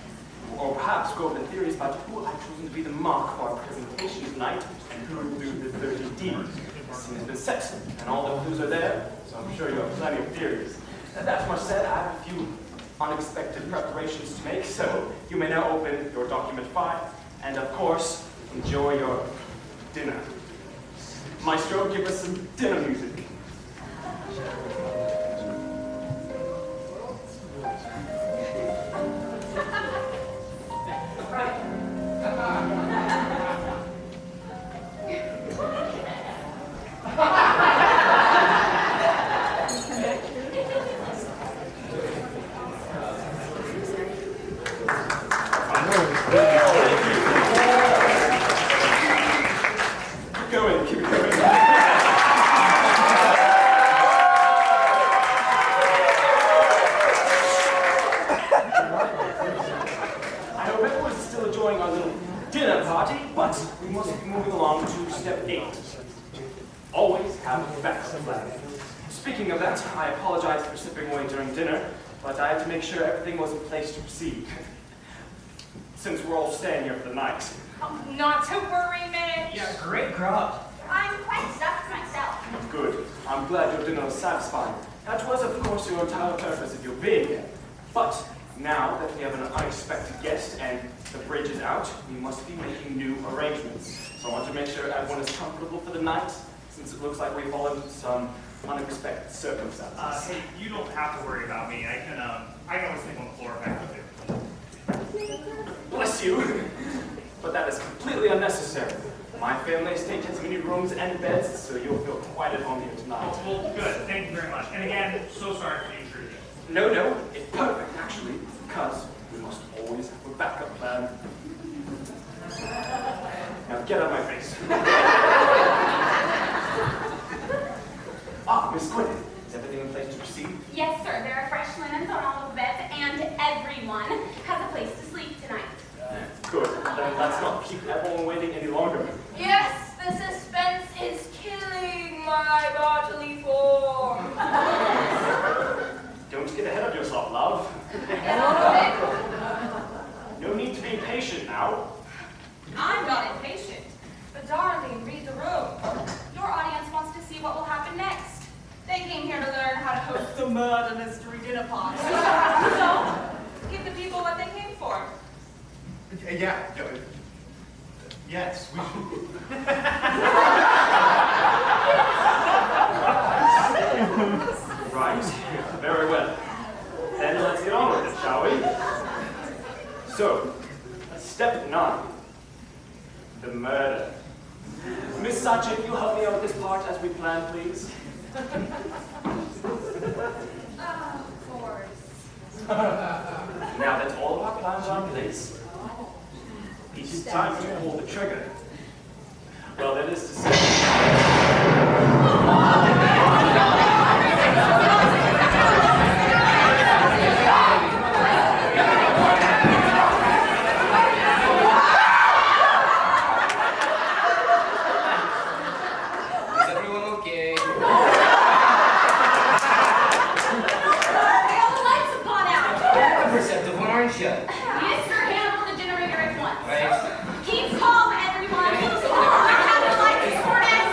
or perhaps go over the theories about who I've chosen to be the mark for our presentation tonight, and who will do the 30 deeds. The scene has been set, and all the clues are there, so I'm sure you have plenty of theories. That much said, I have a few unexpected preparations to make, so you may now open your document 5, and of course, enjoy your dinner. Maestro, give us some dinner music. Keep going. I hope everyone's still enjoying our little dinner party, but we must be moving along to step 8. Always have a backup plan. Speaking of that, I apologize for slipping away during dinner, but I had to make sure everything was in place to proceed, since we're all staying here for the night. Oh, not to worry, Mitch. Yeah, great crowd. I'm quite stuffed myself. Good. I'm glad your dinner was satisfying. That was, of course, your entire purpose of your being here. But now that we have an unexpected guest and the bridge is out, we must be making new arrangements. So I want to make sure everyone is comfortable for the night, since it looks like we've fallen into some unexpected circumstances. Hey, you don't have to worry about me. I can always sleep on the floor if I have to. Bless you. But that is completely unnecessary. My family estate has many rooms and beds, so you'll feel quite at home here tonight. Oh, well, good. Thank you very much. And again, so sorry for the intrusion. No, it's perfect, actually, because we must always have a backup plan. Now get out of my face. Miss Quinn, is everything in place to proceed? Yes, sir. There are fresh linens on all of the beds, and everyone has a place to sleep tonight. Good. Then let's not keep everyone waiting any longer. Yes, the suspense is killing my bodily form. Don't get ahead of yourself, love. No need to be impatient now. I'm not impatient. But darling, read the room. Your audience wants to see what will happen next. They came here to learn how to host the murder mystery dinner party. So, give the people what they came for. Yes, we should. Right. Very well. Then let's get on with it, shall we? So, step 9. The murder. Miss Sachi, if you'll help me out with this part as we planned, please. Of course. Now that all of our plans are in place, it's time to pull the trigger. Well, that is to say... Is everyone okay? All the lights have gone out. A perceptive one, aren't you? Mr. Handle the generator at once. Right. Keep calm, everyone. Come on, have the lights sorted.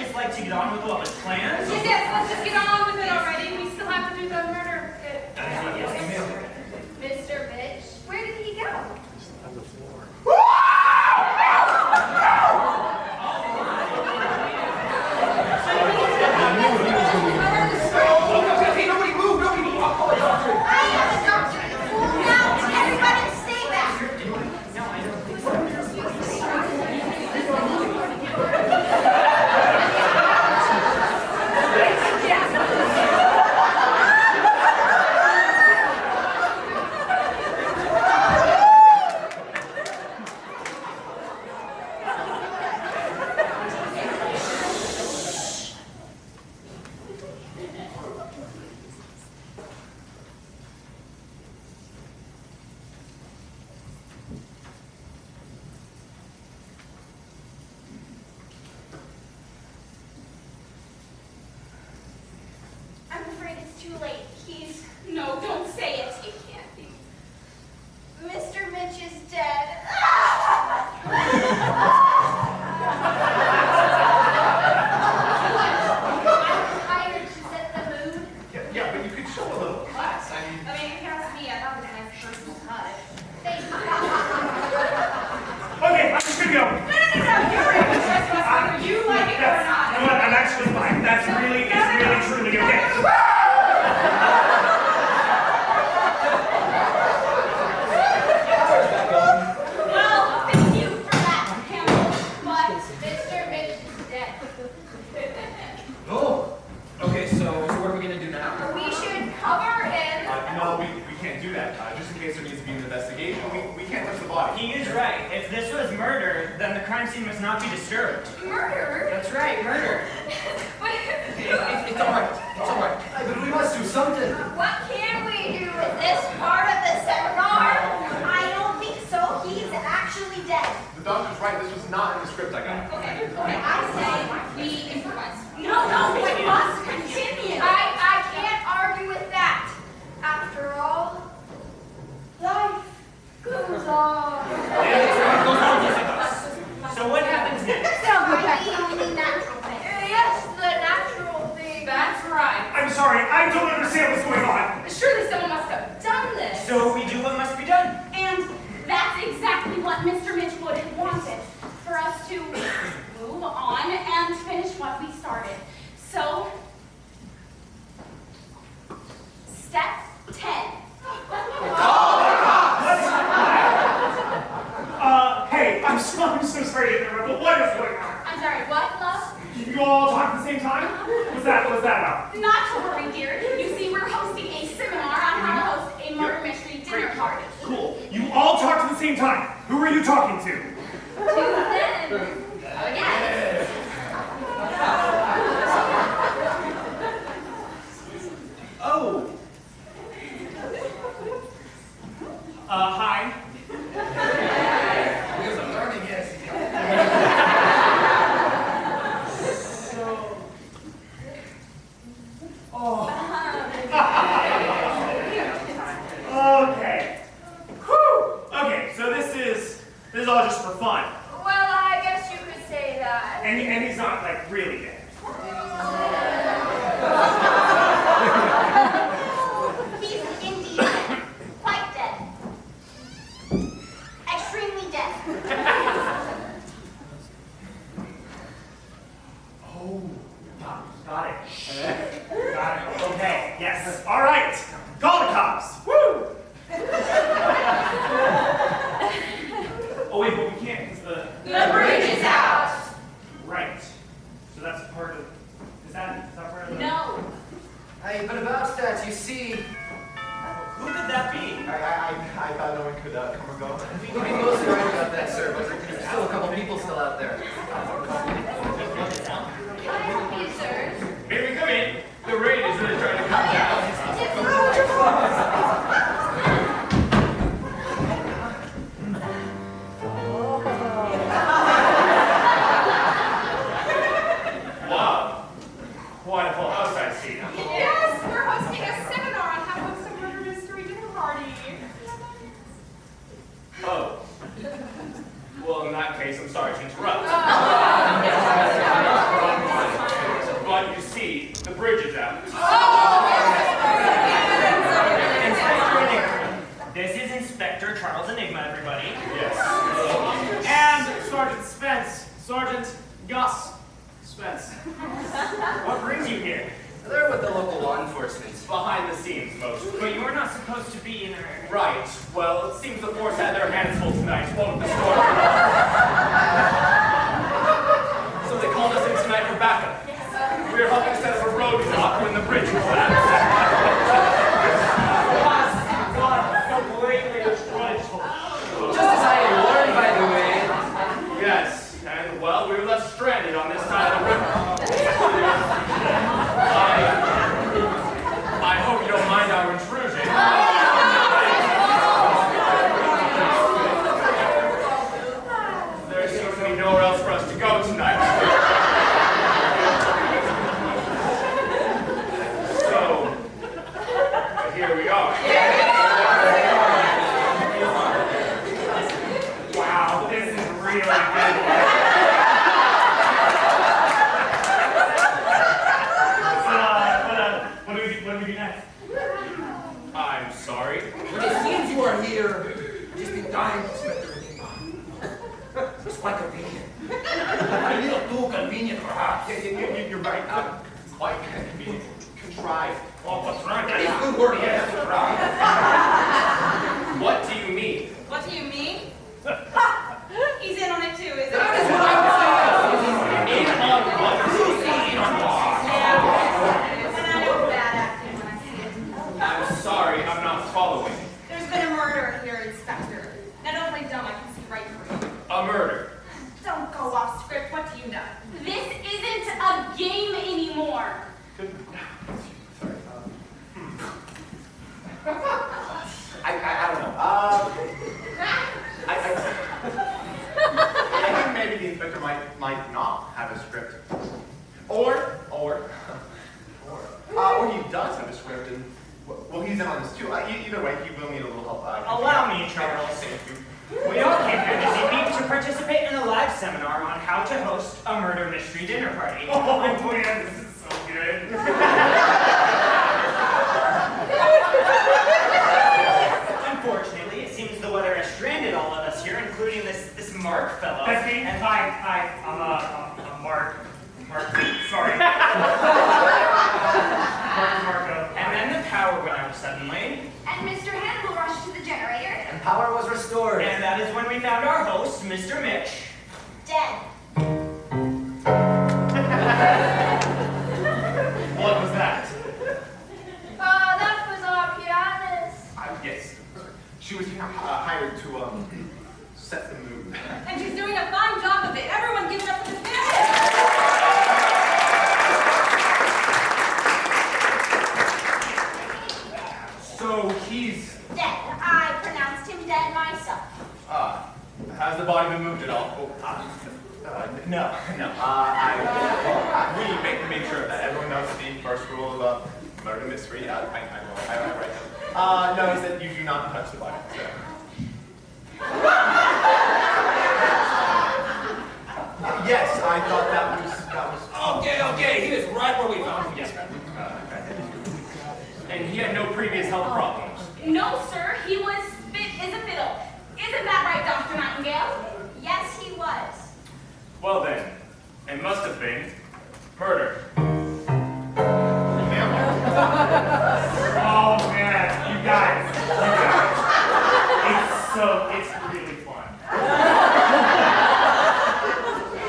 just like to get on with all the plans? Yes, let's just get on with it already. We still have to do the murder. Mr. Mitch, where did he go? Okay, nobody move, nobody move. I'll call a doctor. I am a doctor. Cool down. Everybody stay back. I'm afraid it's too late. He's... No, don't say it. It can't be. Mr. Mitch is dead. I'm tired to set the mood. Yeah, but you could show a little class. I mean, I mean, if you ask me, I thought it was a nice personal touch. Thank you. Okay, I'm just gonna go. No, you're able to trust us whether you like it or not. You know what? I'm actually fine. That's really, truly okay. Well, thank you for that, Campbell. But Mr. Mitch is dead. Oh. Okay, so what are we gonna do now? We should cover him. no, we can't do that. Just in case there needs to be an investigation, we can't touch the body. He is right. If this was murder, then the crime scene must not be disturbed. Murder? That's right, murder. It's alright. It's alright. But we must do something. What can we do with this part of the seminar? I don't think so. He's actually dead. The doctor's right. This was not in the script I got. Okay, I say we improvise. No, we must continue. I can't argue with that. After all, life goes on. So what happens next? I mean, natural thing. Yes, the natural thing. That's right. I'm sorry, I don't understand what's going on. Surely someone must have done this. So we do what must be done. And that's exactly what Mr. Mitch would have wanted, for us to move on and finish what we started. So, step 10. Hey, I'm so sorry to interrupt, but what is going on? I'm sorry, what, love? You all talk at the same time? What's that about? Not to worry, dear. You see, we're hosting a seminar on how to host a murder mystery dinner party. Cool. You all talk at the same time. Who are you talking to? To them. Yes. Oh. Hi. Because I'm learning, yes. Okay. Whew. Okay, so this is all just for fun. Well, I guess you could say that. And he's not like really dead. He's indeed dead. Quite dead. Extremely dead. Oh, got it. Got it. Okay, yes. All right. Call the cops. Woo! Oh wait, but we can't because the bridge is out. right. So that's part of. Is that part of the? No. Hey, but about that, you see, Who could that be? I thought no one could come or go. you'd be mostly right about that, sir, but there's still a couple people still out there. Can I help you, sir? May we come in? The rain is really trying to come down. Wow. Quite a full house I see. Yes, we're hosting a seminar on how to host a murder mystery dinner party. Oh. Well, in that case, I'm sorry to interrupt. What brings you here? They're with the local law enforcement. Behind the scenes, mostly. But you are not supposed to be in a... Right. Well, it seems the force had their hands full tonight. Won't the storm? So they called us in tonight for backup. We were helping set up a roadblock when the bridge collapsed. Completely destroyed. Just as I had warned, by the way. Yes, and well, we were left stranded on this side of the river. I hope you don't mind our intrusion. There seems to be nowhere else for us to go tonight. So, here we are. Wow, this is really good. What do we do next? I'm sorry. But it seems you are here just in time to spend the evening. It's quite convenient. A little too convenient, perhaps. You're right. Quite convenient. Contrived. Well, what's right? That is a good word, yes, right. What do you mean? What do you mean? He's in on it too, isn't he? That is what I was saying. In on what? In on what? And I know bad acting when I see it. I'm sorry, I'm not following. There's been a murder here, Inspector. Now don't play dumb, I can see right through you. A murder. Don't go off script, what do you know? This isn't a game anymore. I don't know. I think maybe the inspector might not have a script, or he does have a script, and well, he's in on this too. Either way, he will need a little help. Allow me, Charles. Thank you. We all came here this evening to participate in a live seminar on how to host a murder mystery dinner party. Oh man, this is so good. Unfortunately, it seems the weather has stranded all of us here, including this Mark fellow. That's me. And hi, I'm Mark. Sorry. Marco. And then the power went out suddenly. And Mr. Hannibal rushed to the generator. And power was restored. And that is when we found our host, Mr. Mitch. Dead. What was that? That was our pianist. Yes. She was hired to set the mood. And she's doing a fine job of it. Everyone give it up for this man. So he's Dead. I pronounced him dead myself. has the body been moved at all? No. We make sure that everyone knows the first rule of murder mystery. I write them. Knows that you do not touch the body. So. Yes, I thought that was. Okay, he is right where we found him. Yes, And he had no previous health problems. No, sir, he was fit as a fiddle. Isn't that right, Dr. Nightingale? Yes, he was. Well then, it must have been murder. Oh man, you guys. It's really fun.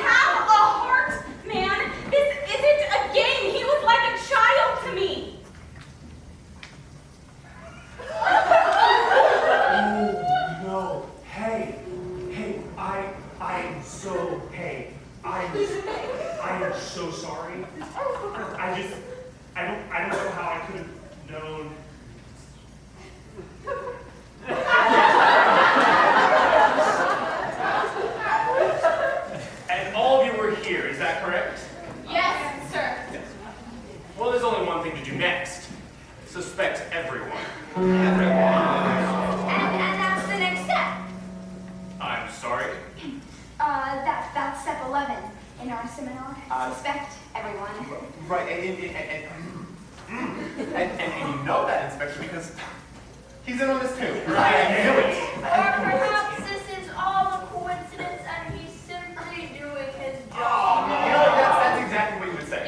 Have a heart, man. This isn't a game. He was like a child to me. No. Hey, I am so sorry. I don't know how I could have known. And all of you were here, is that correct? Yes, sir. Well, there's only one thing to do next. Suspect everyone. And that's the next step. I'm sorry. That's step 11 in our seminar. Suspect everyone. Right, and you know that, Inspector, because he's in on this too. I knew it. Or perhaps this is all a coincidence and he's simply doing his job. You know, that's exactly what you would say.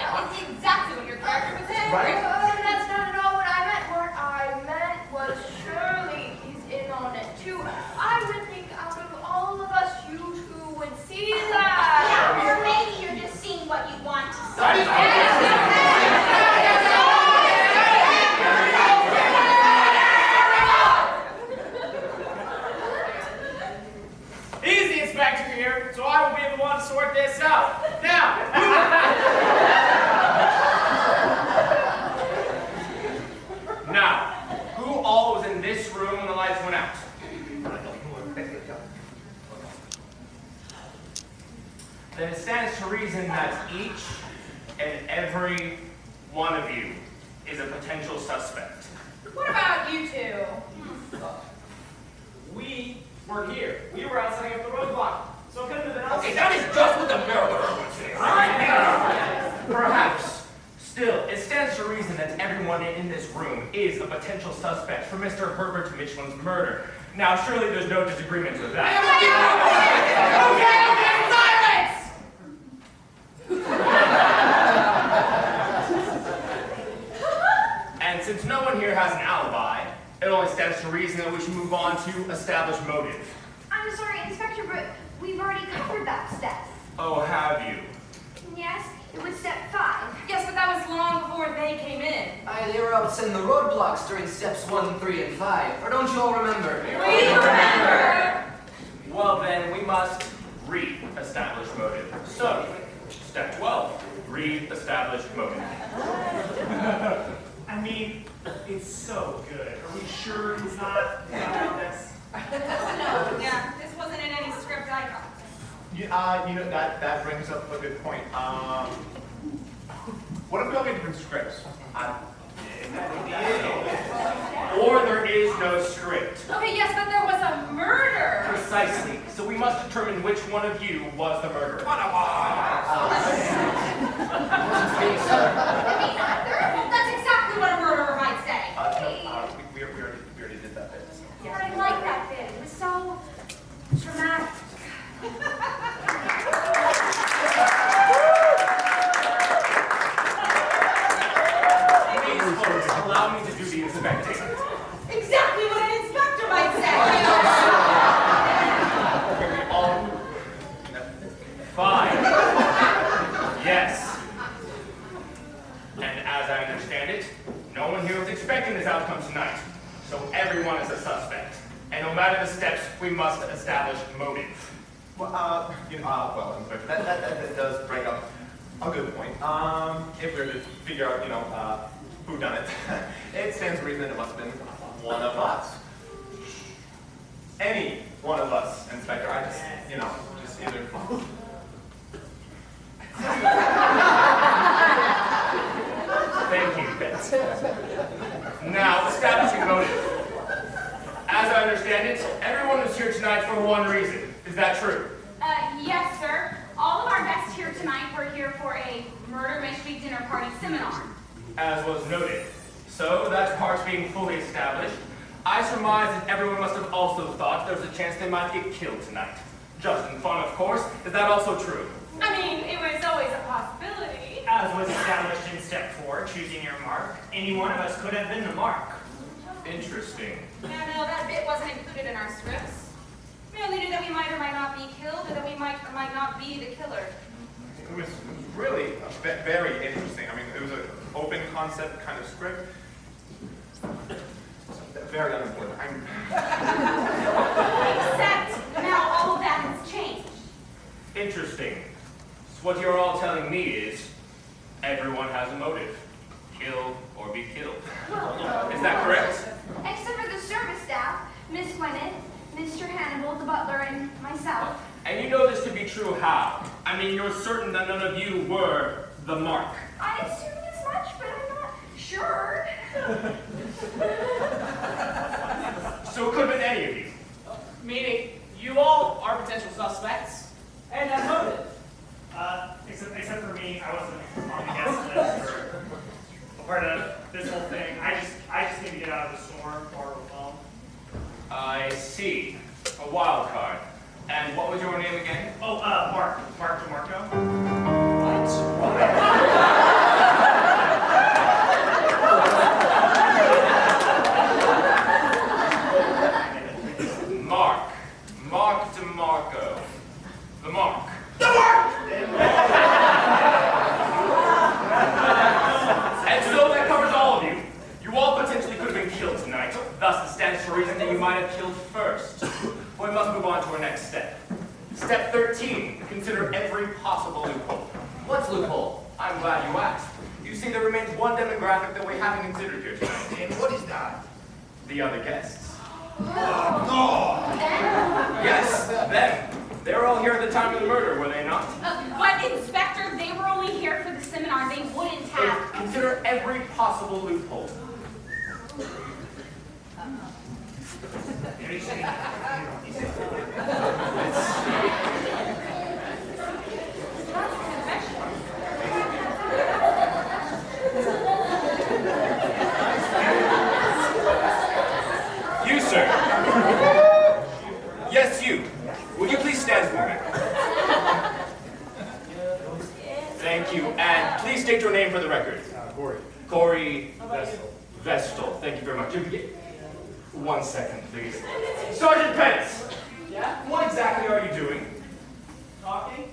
right? That's not at all what I meant. What I meant was surely he's in on it too. I would think out of all of us, you two would see that. Yeah, or maybe you're just seeing what you want to see. That is He's the inspector here, so I will be the one to sort this out. Now, who all was in this room when the lights went out? Then it stands to reason that each and every one of you is a potential suspect. What about you two? We were here. We were out setting up the roadblock. So it couldn't have been us. Okay, that is just what the murderer would say. Perhaps. Still, it stands to reason that everyone in this room is a potential suspect for Mr. Herbert Michelin's murder. Now, surely there's no disagreement with that. And since no one here has an alibi, it only stands to reason that we should move on to establish motive. I'm sorry, Inspector, but we've already covered that step. Oh, have you? Yes, it was step 5. Yes, but that was long before they came in. They were out setting the roadblocks during steps 1, 3, and 5. Or don't you all remember? We remember! Well then, we must re-establish motive. So, step 12, re-establish motive. I mean, it's so good. Are we sure he's not about this? Yeah, this wasn't in any script I got. You know, that brings up a good point. What if we all get different scripts? Or there is no script. Okay, yes, but there was a murder! Precisely. So we must determine which one of you was the murderer. That's exactly what a murderer might say. We already did that bit. Yeah, I like that bit. It was so dramatic. Please, folks, allow me to do the inspecting. Exactly what an inspector might say! Fine. Yes. And as I understand it, no one here was expecting this outcome tonight. So everyone is a suspect. And no matter the steps, we must establish motive. Well, Inspector, that does bring up a good point. If we were to figure out, who done it, it stands to reason that it must have been one of us. Any one of us, Inspector. I just either. Thank you. Now, establishing motive. As I understand it, everyone is here tonight for one reason. Is that true? Yes, sir. All of our guests here tonight were here for a murder mystery dinner party seminar. As was noted. So, that part being fully established, I surmise that everyone must have also thought there was a chance they might get killed tonight. Just in fun, of course. Is that also true? I mean, it was always a possibility. As was established in step 4, choosing your mark, any one of us could have been the mark. Interesting. No, that bit wasn't included in our scripts. We only knew that we might or might not be killed, or that we might or might not be the killer. It was really very interesting. I mean, it was an open concept kind of script. Very unimportant. Except now all of that has changed. Interesting. So what you're all telling me is, everyone has a motive. Kill or be killed. Is that correct? Except for the service staff, Miss Gwyneth, Mr. Hannibal, the butler, and myself. And you know this to be true how? I mean, you're certain that none of you were the mark. I assumed as much, but I'm not sure. So it could have been any of you. Meaning, you all are potential suspects, and have motive. Except for me, I wasn't on the guest list or a part of this whole thing. I just need to get out of the storm or a phone. I see. A wild card. And what was your name again? Oh, Mark DeMarco. What? might have killed first. We must move on to our next step. Step 13, consider every possible loophole. What's loophole? I'm glad you asked. You see, there remains one demographic that we haven't considered here tonight. And what is that? The other guests. No! Yes, them. They were all here at the time of the murder, were they not? But Inspector, they were only here for the seminar. They wouldn't have. Consider every possible loophole. You, sir. Yes, you. Would you please stand for me? Thank you. And please state your name for the record. Corey. Corey Vestal. Vestal. Thank you very much. 1 second, please. Sergeant Pence! Yeah? What exactly are you doing? Talking?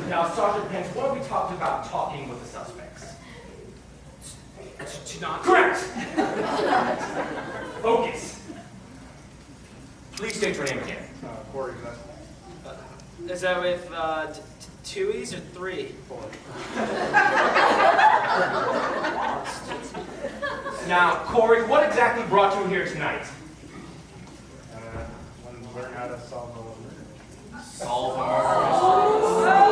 Now, Sergeant Pence, what have we talked about talking with the suspects? To not. Correct! Focus. Please state your name again. Corey Vestal. Is that with two E's or three? Now, Corey, what exactly brought you here tonight? Want to learn how to solve a murder. Solve a murder.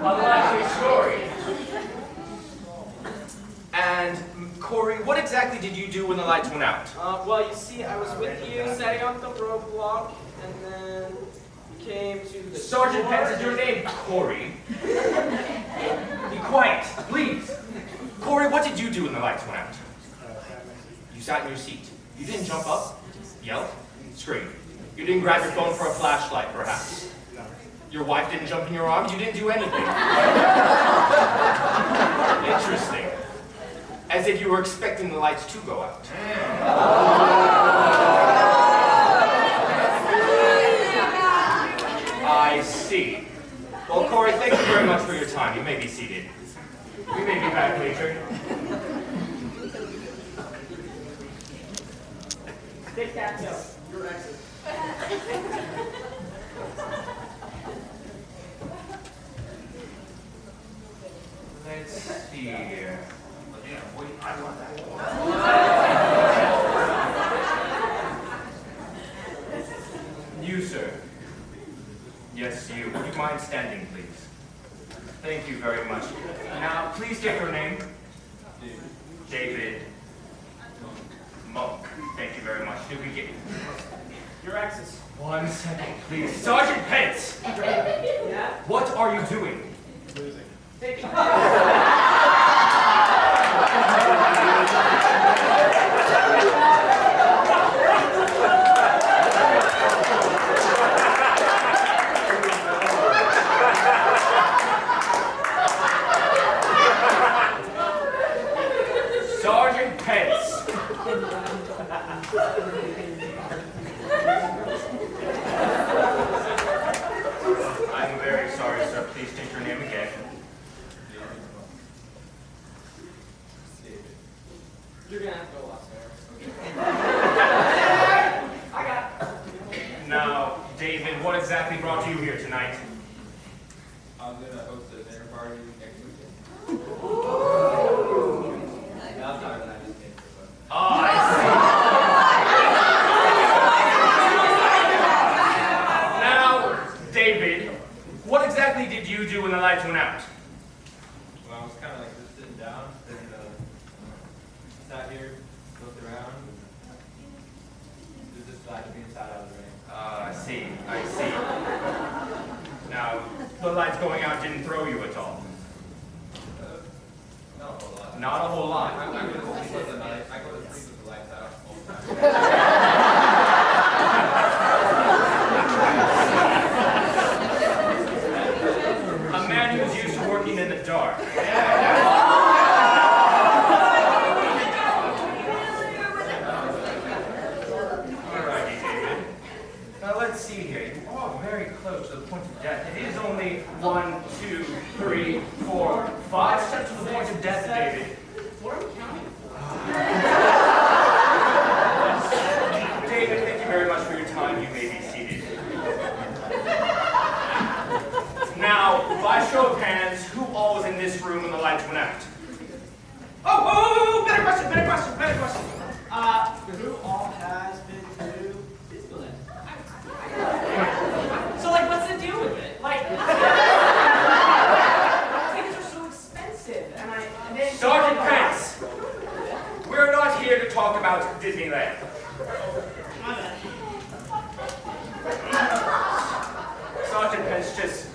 Unlikely story. And, Corey, what exactly did you do when the lights went out? Well, you see, I was with you setting up the roadblock, and then we came to the Sergeant door. Pence, is your name Corey? Be quiet, please. Corey, what did you do when the lights went out? You sat in your seat. You didn't jump up, yell, scream. You didn't grab your phone for a flashlight, perhaps. No. Your wife didn't jump in your arms. You didn't do anything. Interesting. As if you were expecting the lights to go out. I see. Well, Corey, thank you very much for your time. You may be seated. We may be back later. Take that note. Your exit. Let's see here. You, sir. Yes, you. Would you mind standing, please? Thank you very much. Now, please state your name. David Monk. Thank you very much. Did we get Your exit. 1 second, please? Sergeant Pence! Yeah? What are you doing? Losing. Take it. Sergeant Pence! I'm very sorry, sir. Please state your name again. You're gonna have to go upstairs. I got it. Now, David, what exactly brought you here tonight? I'm gonna host a dinner party next weekend. No, I'm sorry, I just came for fun. Oh, I see. Now, David, what exactly did you do when the lights went out? Well, I was kind of like just sitting down, and sat here, looked around. It was just glad to be inside out of the rain. I see. I see. Now, the lights going out didn't throw you at all? Not a whole lot. Not a whole lot. I go to sleep with the lights. I go to sleep with the lights out all the time. A man who's used to working in the dark. Alrighty, David. Now let's see here. You are very close to the point of death. It is only 1, 2, 3, 4, 5 steps to the point of death, David. lights went out. Oh, better question. Who all has been to Disneyland? So, like, what's the deal with it? Like, tickets are so expensive, and then Sergeant Pence, we're not here to talk about Disneyland. Sergeant Pence, just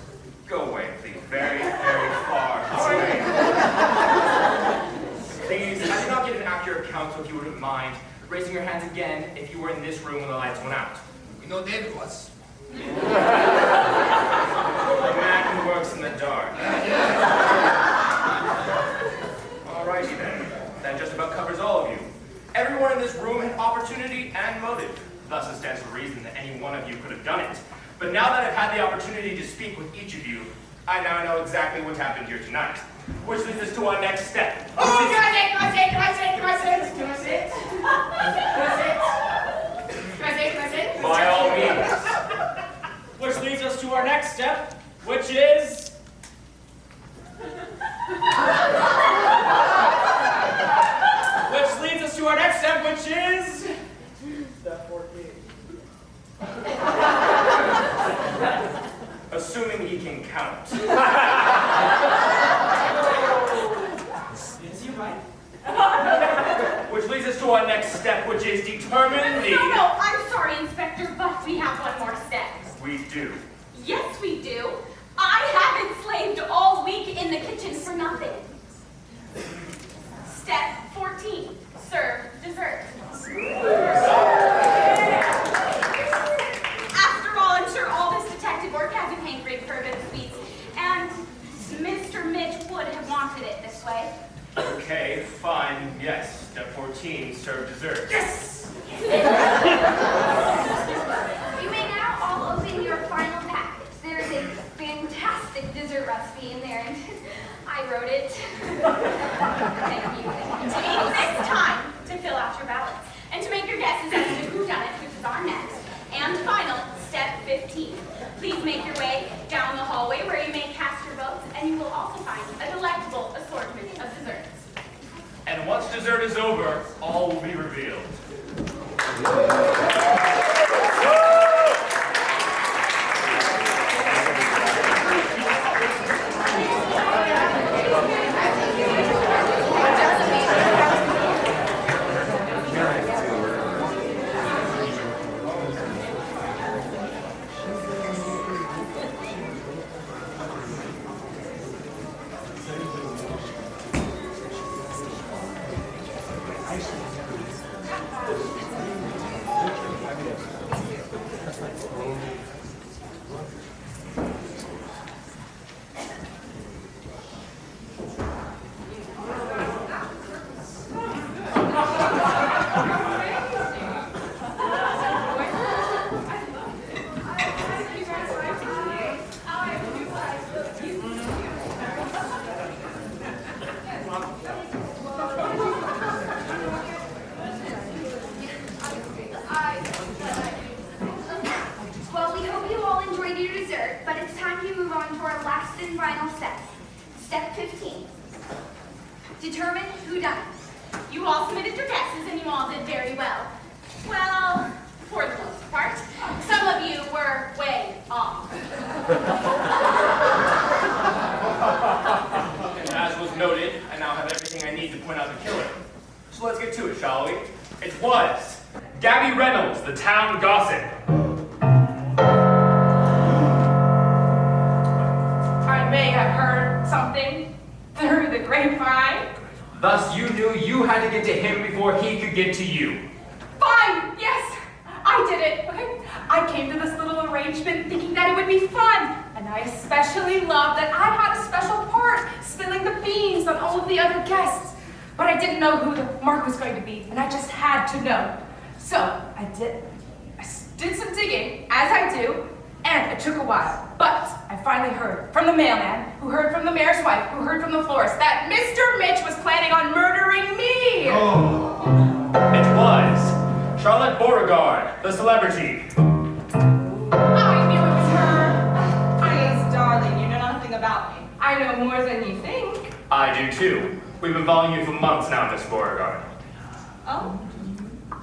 go away, please. Very, very far away. Please, I did not get an accurate count, so if you wouldn't mind raising your hands again if you were in this room when the lights went out. We know David was. A man who works in the dark. Alrighty then. That just about covers all of you. Everyone in this room had opportunity and motive. Thus, it stands to reason that any one of you could have done it. But now that I've had the opportunity to speak with each of you, I now know exactly what happened here tonight. Which leads us to our next step. Oh, can I sit? By all means. which leads us to our next step, which is... Step 14. Assuming he can count. Is he right? Which leads us to our next step, which is determine the... No, I'm sorry, Inspector, but we have one more step. We do. Yes, we do. I have enslaved all week in the kitchen for nothing. Step 14, serve dessert. After all, I'm sure all this detective work has a hankering for a good sweets, and Mr. Mitch would have wanted it this way. Okay, fine. Yes. Step 14, serve dessert. Yes! You may now all open your final package. There is a fantastic dessert recipe in there, and I wrote it. Thank you. It's time to fill out your ballots and to make your guesses as to who done it, which is our next and final step 15. Please make your way down the hallway where you may cast your votes, and you will also find a delectable assortment of desserts. And once dessert is over, all will be revealed. Well, we hope you all enjoyed your dessert, but it's time to move on to our last and final step. Step 15. Determine who done it. You all submitted your guesses, and you all did very well. Well, for the most part. Some of you were way off. And as was noted, I now have everything I need to point out the killer. So let's get to it, shall we? It was Gabby Reynolds, the town gossip. I may have heard something through the grapevine. Thus you knew you had to get to him before he could get to you. Fine, yes, I did it, okay? I came to this little arrangement thinking that it would be fun, and I especially loved that I had a special part spilling the beans on all of the other guests. But I didn't know who the mark was going to be, and I just had to know. So I did some digging, as I do, and it took a while. But I finally heard from the mailman, who heard from the mayor's wife, who heard from the florist, that Mr. Mitch was planning on murdering me. Oh. It was Charlotte Beauregard, the celebrity. I knew it was her. Please, darling, you know nothing about me. I know more than you think. I do too. We've been following you for months now, Miss Beauregard. Oh?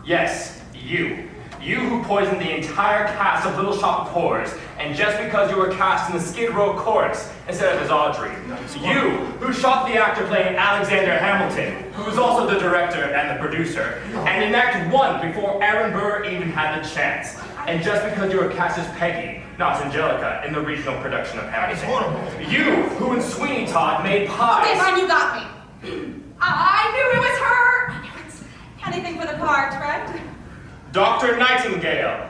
Yes, you. You who poisoned the entire cast of Little Shop of Horrors, and just because you were cast in the Skid Row chorus instead of as Audrey. You who shot the actor playing Alexander Hamilton, who was also the director and the producer, and in Act 1 before Aaron Burr even had the chance. And just because you were cast as Peggy, not Angelica, in the regional production of Hamilton. It's horrible. You who in Sweeney Todd made pies. Okay, fine, you got me. I knew it was her. I knew it. Anything for the part, right? Dr. Nightingale.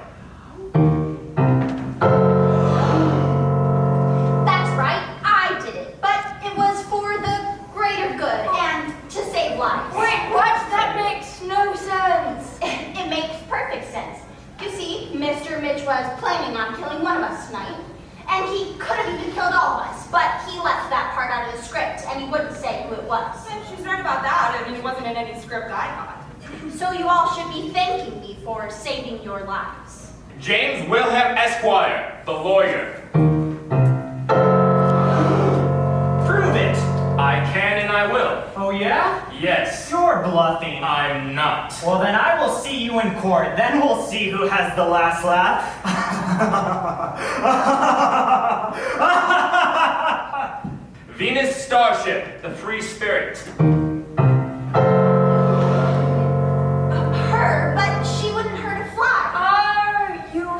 That's right, I did it. But it was for the greater good and to save lives. Wait, what? That makes no sense. It makes perfect sense. You see, Mr. Mitch was planning on killing one of us tonight. And he could have even killed all of us, but he left that part out of the script, and he wouldn't say who it was. And she's right about that. I mean, it wasn't in any script I got. So you all should be thanking me for saving your lives. James Wilhelm Esquire, the lawyer. Prove it. I can and I will. Oh yeah? Yes. You're bluffing. I'm not. Well, then I will see you in court. Then we'll see who has the last laugh. Venus Starship, the Free Spirit. Her, but she wouldn't hurt a fly. Are you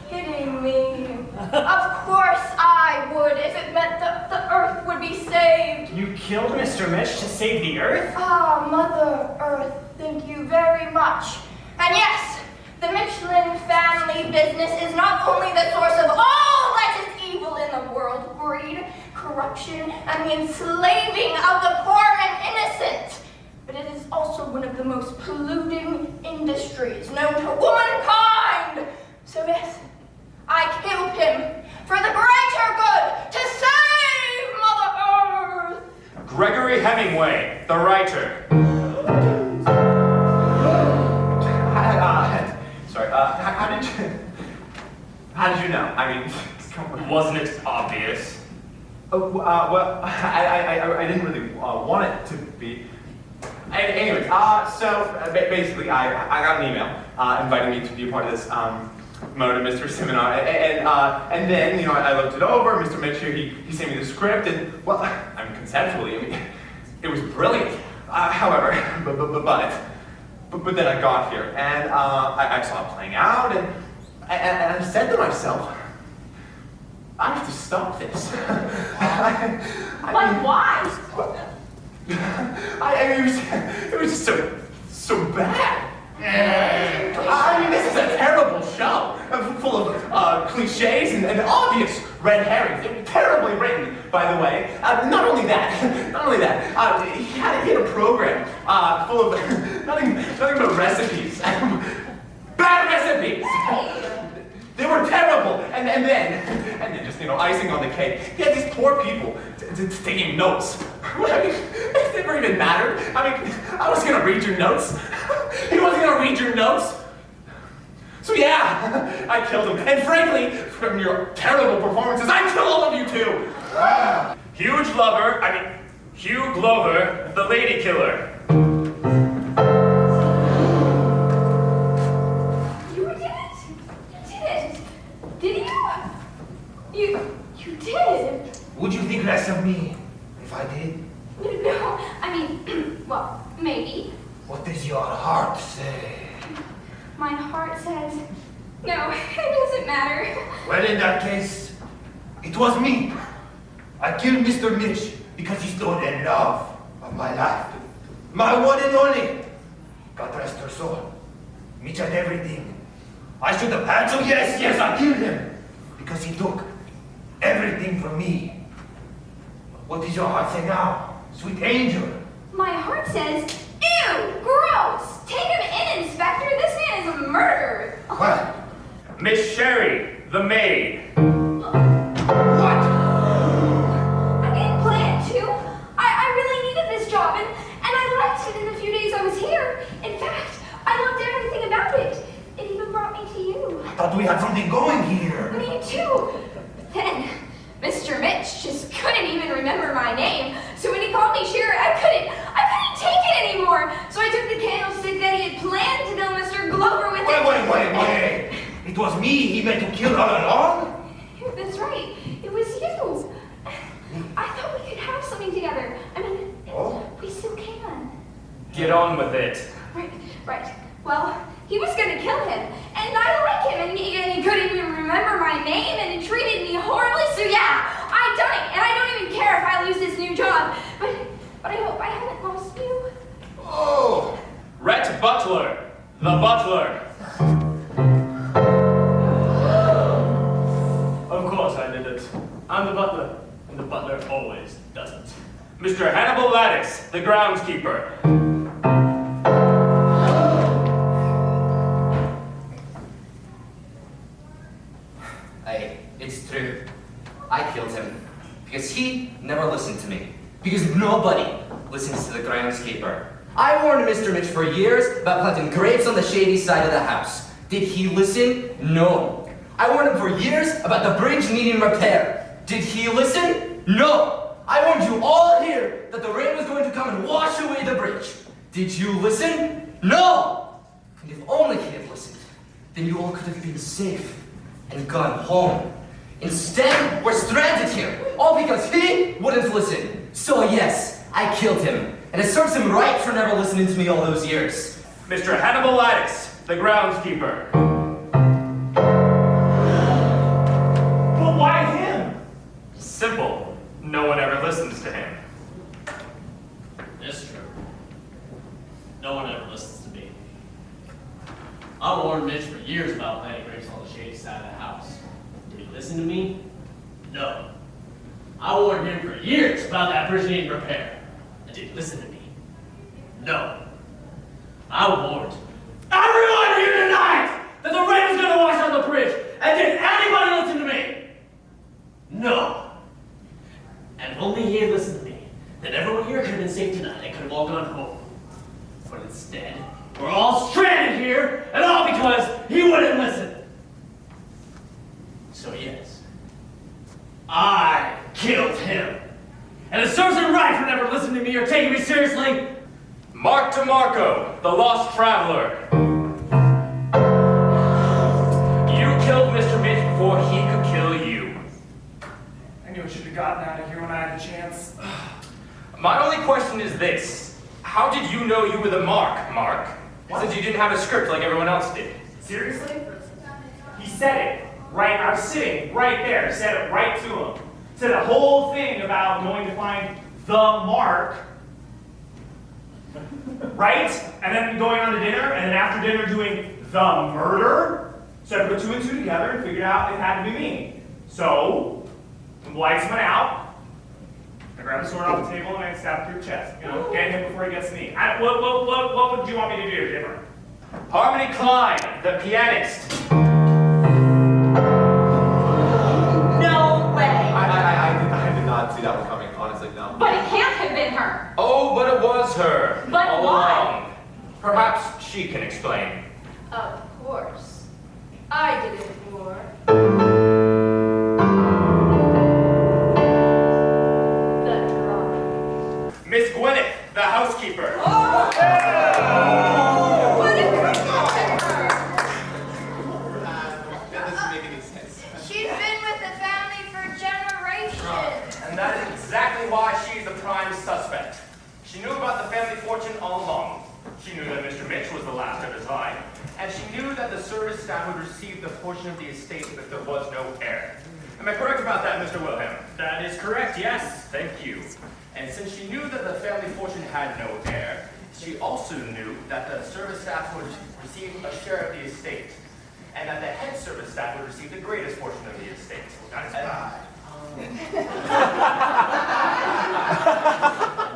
kidding me? Of course I would, if it meant the Earth would be saved. You killed Mr. Mitch to save the Earth? Ah, Mother Earth, thank you very much. And yes, the Michelin family business is not only the source of all that is evil in the world, greed, corruption, and the enslaving of the poor and innocent, but it is also one of the most polluting industries known to womankind. So yes, I killed him for the greater good, to save Mother Earth. Gregory Hemingway, the writer. Sorry, how did you know? I mean, Wasn't it obvious? well, I didn't really want it to be. Anyways, basically, I got an email inviting me to be a part of this Murder Mystery seminar, and then, you know, I looked it over. Mr. Mitch here, he sent me the script, and, well, I mean, conceptually, I mean, it was brilliant. However, but then I got here, and I saw it playing out, and I said to myself, I have to stop this. But why? It was just so bad. I mean, this is a terrible show, full of cliches and obvious red herrings. It was terribly written, by the way. Not only that, he had a program full of nothing but recipes, bad recipes. They were terrible, and then just, you know, icing on the cake, he had these poor people taking notes. I mean, it never even mattered. I mean, I was gonna read your notes. He wasn't gonna read your notes. So yeah, I killed him. And frankly, from your terrible performances, I'd kill all of you too. Hugh Glover, the lady killer. You did? Would you think less of me if I did? No, I mean, well, maybe. What does your heart say? My heart says, no, it doesn't matter. Well, in that case, it was me. I killed Mr. Mitch because he stood in love of my life. My one and only. God rest her soul. Mitch had everything. I should have had, so yes, I killed him. Because he took everything from me. What does your heart say now, sweet angel? My heart says, ew, gross. Take him in, Inspector. This man is a murderer. Well, Miss Sherry, the maid. what? I didn't plan to. I really needed this job, and I liked it in the few days I was here. In fact, I loved everything about it. It even brought me to you. I thought we had something going here. Me too. But then, Mr. Mr. Mitch just couldn't even remember my name. So when he called me Shearer, I couldn't take it anymore. So I took the candlestick that he had planned to kill Mr. Glover with. Wait. It was me he meant to kill all along? That's right. It was you. I thought we could have something together. I mean, we still can. Get on with it. Right. Well, he was going to kill him, and I like him, and he couldn't even remember my name, and he treated me horribly, so yeah, I done it, and I don't even care if I lose this new job, but I hope I haven't lost you. Oh! Rhett Butler, the butler. Of course I did it. I'm the butler, and the butler always does it. Mr. Hannibal Lattice, the groundskeeper. It's true. I killed him. Because he never listened to me. Because nobody listens to the groundskeeper. I warned Mr. Mitch for years about planting grapes on the shady side of the house. Did he listen? No. I warned him for years about the bridge needing repair. Did he listen? No. I warned you all here that the rain was going to come and wash away the bridge. Did you listen? No. And if only he had listened, then you all could have been safe and gone home. Instead, we're stranded here, all because he wouldn't listen. So yes, I killed him, and it serves him right for never listening to me all those years. Mr. Hannibal Lattice, the groundskeeper. But why him? Simple. No one ever listens to him. It's true. No one ever listens to me. I warned Mitch for years about planting grapes on the shady side of the house. Did he listen to me? No. I warned him for years about that bridge needing repair. And did he listen to me? No. I warned everyone here tonight that the rain was going to wash out the bridge. And did anybody listen to me? No. And if only he had listened to me, then everyone here could have been safe tonight and could have all gone home. But instead, we're all stranded here, and all because he wouldn't listen. So yes, I killed him. And it serves him right for never listening to me or taking me seriously. Mark DeMarco, the lost traveler. You killed Mr. Mitch before he could kill you. I knew I should have gotten out of here when I had the chance. My only question is this. How did you know you were the Mark? Since you didn't have a script like everyone else did. Seriously? He said it. Right, I was sitting right there, said it right to him. Said a whole thing about going to find the Mark. Right? And then going on to dinner, and then after dinner doing the murder. So I put two and two together and figured out it had to be me. So, when the lights went out, I grabbed the sword off the table and I stabbed through the chest. You know, get him before he gets me. What would you want me to do different? Harmony Klein, the pianist. No way. I did not see that one coming, honestly, no. But it can't have been her. Oh, but it was her. But all why? along. Perhaps she can explain. Of course. I did it for. The drama. Miss Gwyneth, the housekeeper. Oh! What a good her! That doesn't make any sense. She's been with the family for generations. And that is exactly why she is the prime suspect. She knew about the family fortune all along. She knew that Mr. Mitch was the last of his line, and she knew that the service staff would receive the portion of the estate if there was no heir. Am I correct about that, Mr. Wilhelm? That is correct, yes. Thank you. And since she knew that the family fortune had no heir, she also knew that the service staff would receive a share of the estate, and that the head service staff would receive the greatest portion of the estate. That is right.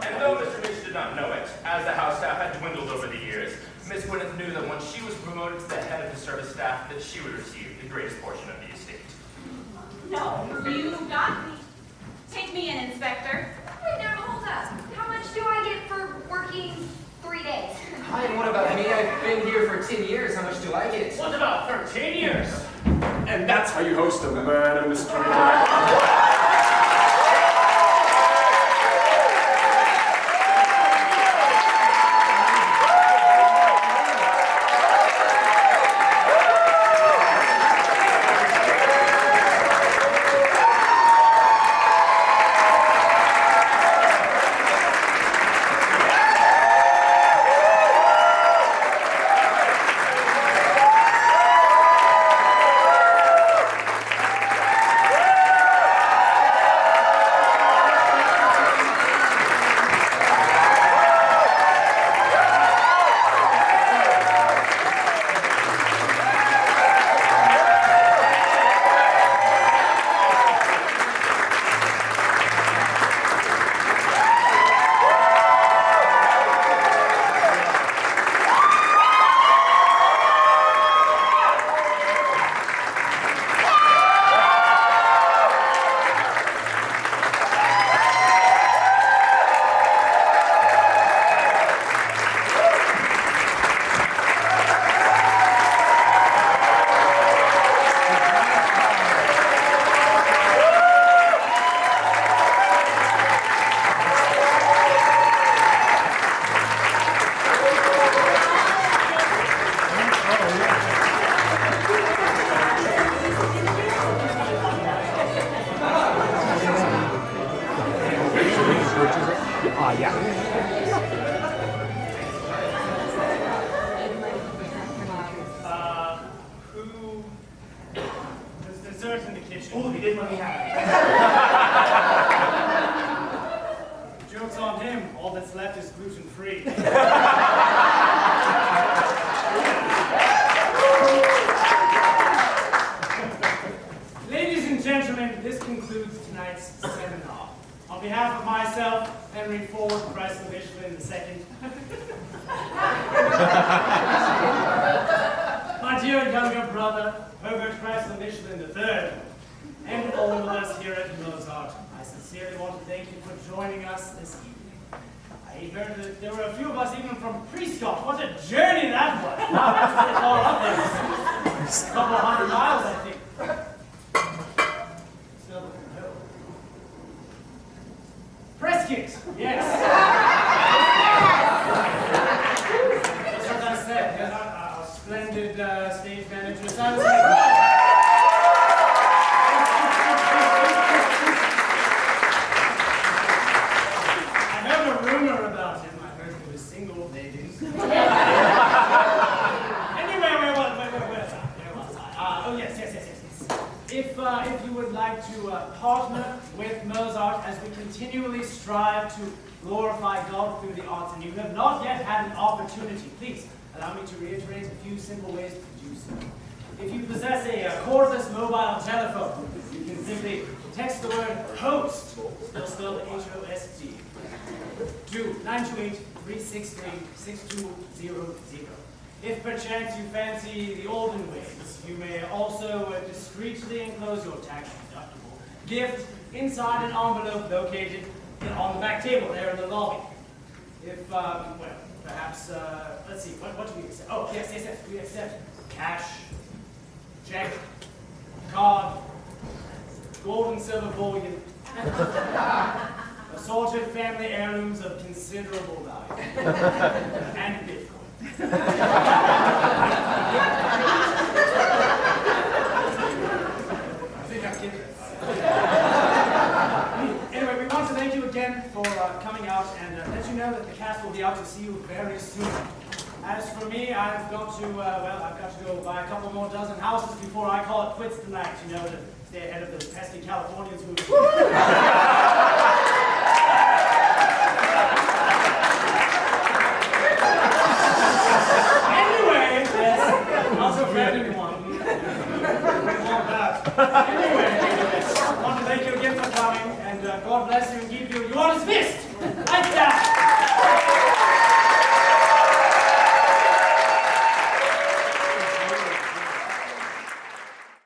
And though Mr. Mitch did not know it, as the house staff had dwindled over the years, Miss Gwyneth knew that when she was promoted to the head of the service staff, that she would receive the greatest portion of the estate. No, you got me. Take me in, Inspector. Wait, now hold up. How much do I get for working 3 days? Hi, and what about me? I've been here for 10 years. How much do I get? What about 13 years? And that's how you host a murder mystery. Who? There's dessert in the kitchen. Oh, he didn't let me have it. Joke's on him. All that's left is gluten-free. Ladies and gentlemen, this concludes tonight's seminar. On behalf of myself, Henry Ford, Chrysler Michelin II, my dear younger brother, Herbert Chrysler Michelin III, and all of us here at MoezArt, I sincerely want to thank you for joining us this evening. I heard that there were a few of us even from Prescott. What a journey that was! Wow, that's pretty far up there. A couple of 100 miles, I think. Prescott, yes. That's what I said. Yes, our splendid stage manager, Simon. I heard a rumor about him. I heard he was single, ladies. Anyway, where was I? Oh, yes. If you would like to partner with MoezArt as we continually strive to glorify God through the arts, and you have not yet had an opportunity, please allow me to reiterate a few simple ways to do so. If you possess a cordless mobile telephone, you can simply text the word HOST, still spelled H-O-S-T, to 928-363-6200. If perchance you fancy the olden ways, you may also discreetly enclose your tax-deductible gift inside an envelope located on the back table there in the lobby. If, well, perhaps, let's see, what do we accept? Oh, yes, we accept cash, check, card, gold and silver bullion, assorted family heirlooms of considerable value, and Bitcoin. I think I'm kidding. Anyway, we want to thank you again for coming out and let you know that the cast will be out to see you very soon. As for me, I've got to go buy a couple more dozen houses before I call it quits tonight, you know, to stay ahead of those pesky Californians who... Anyway, I want to thank you again for coming, and God bless you and keep you. You are dismissed! Lights down!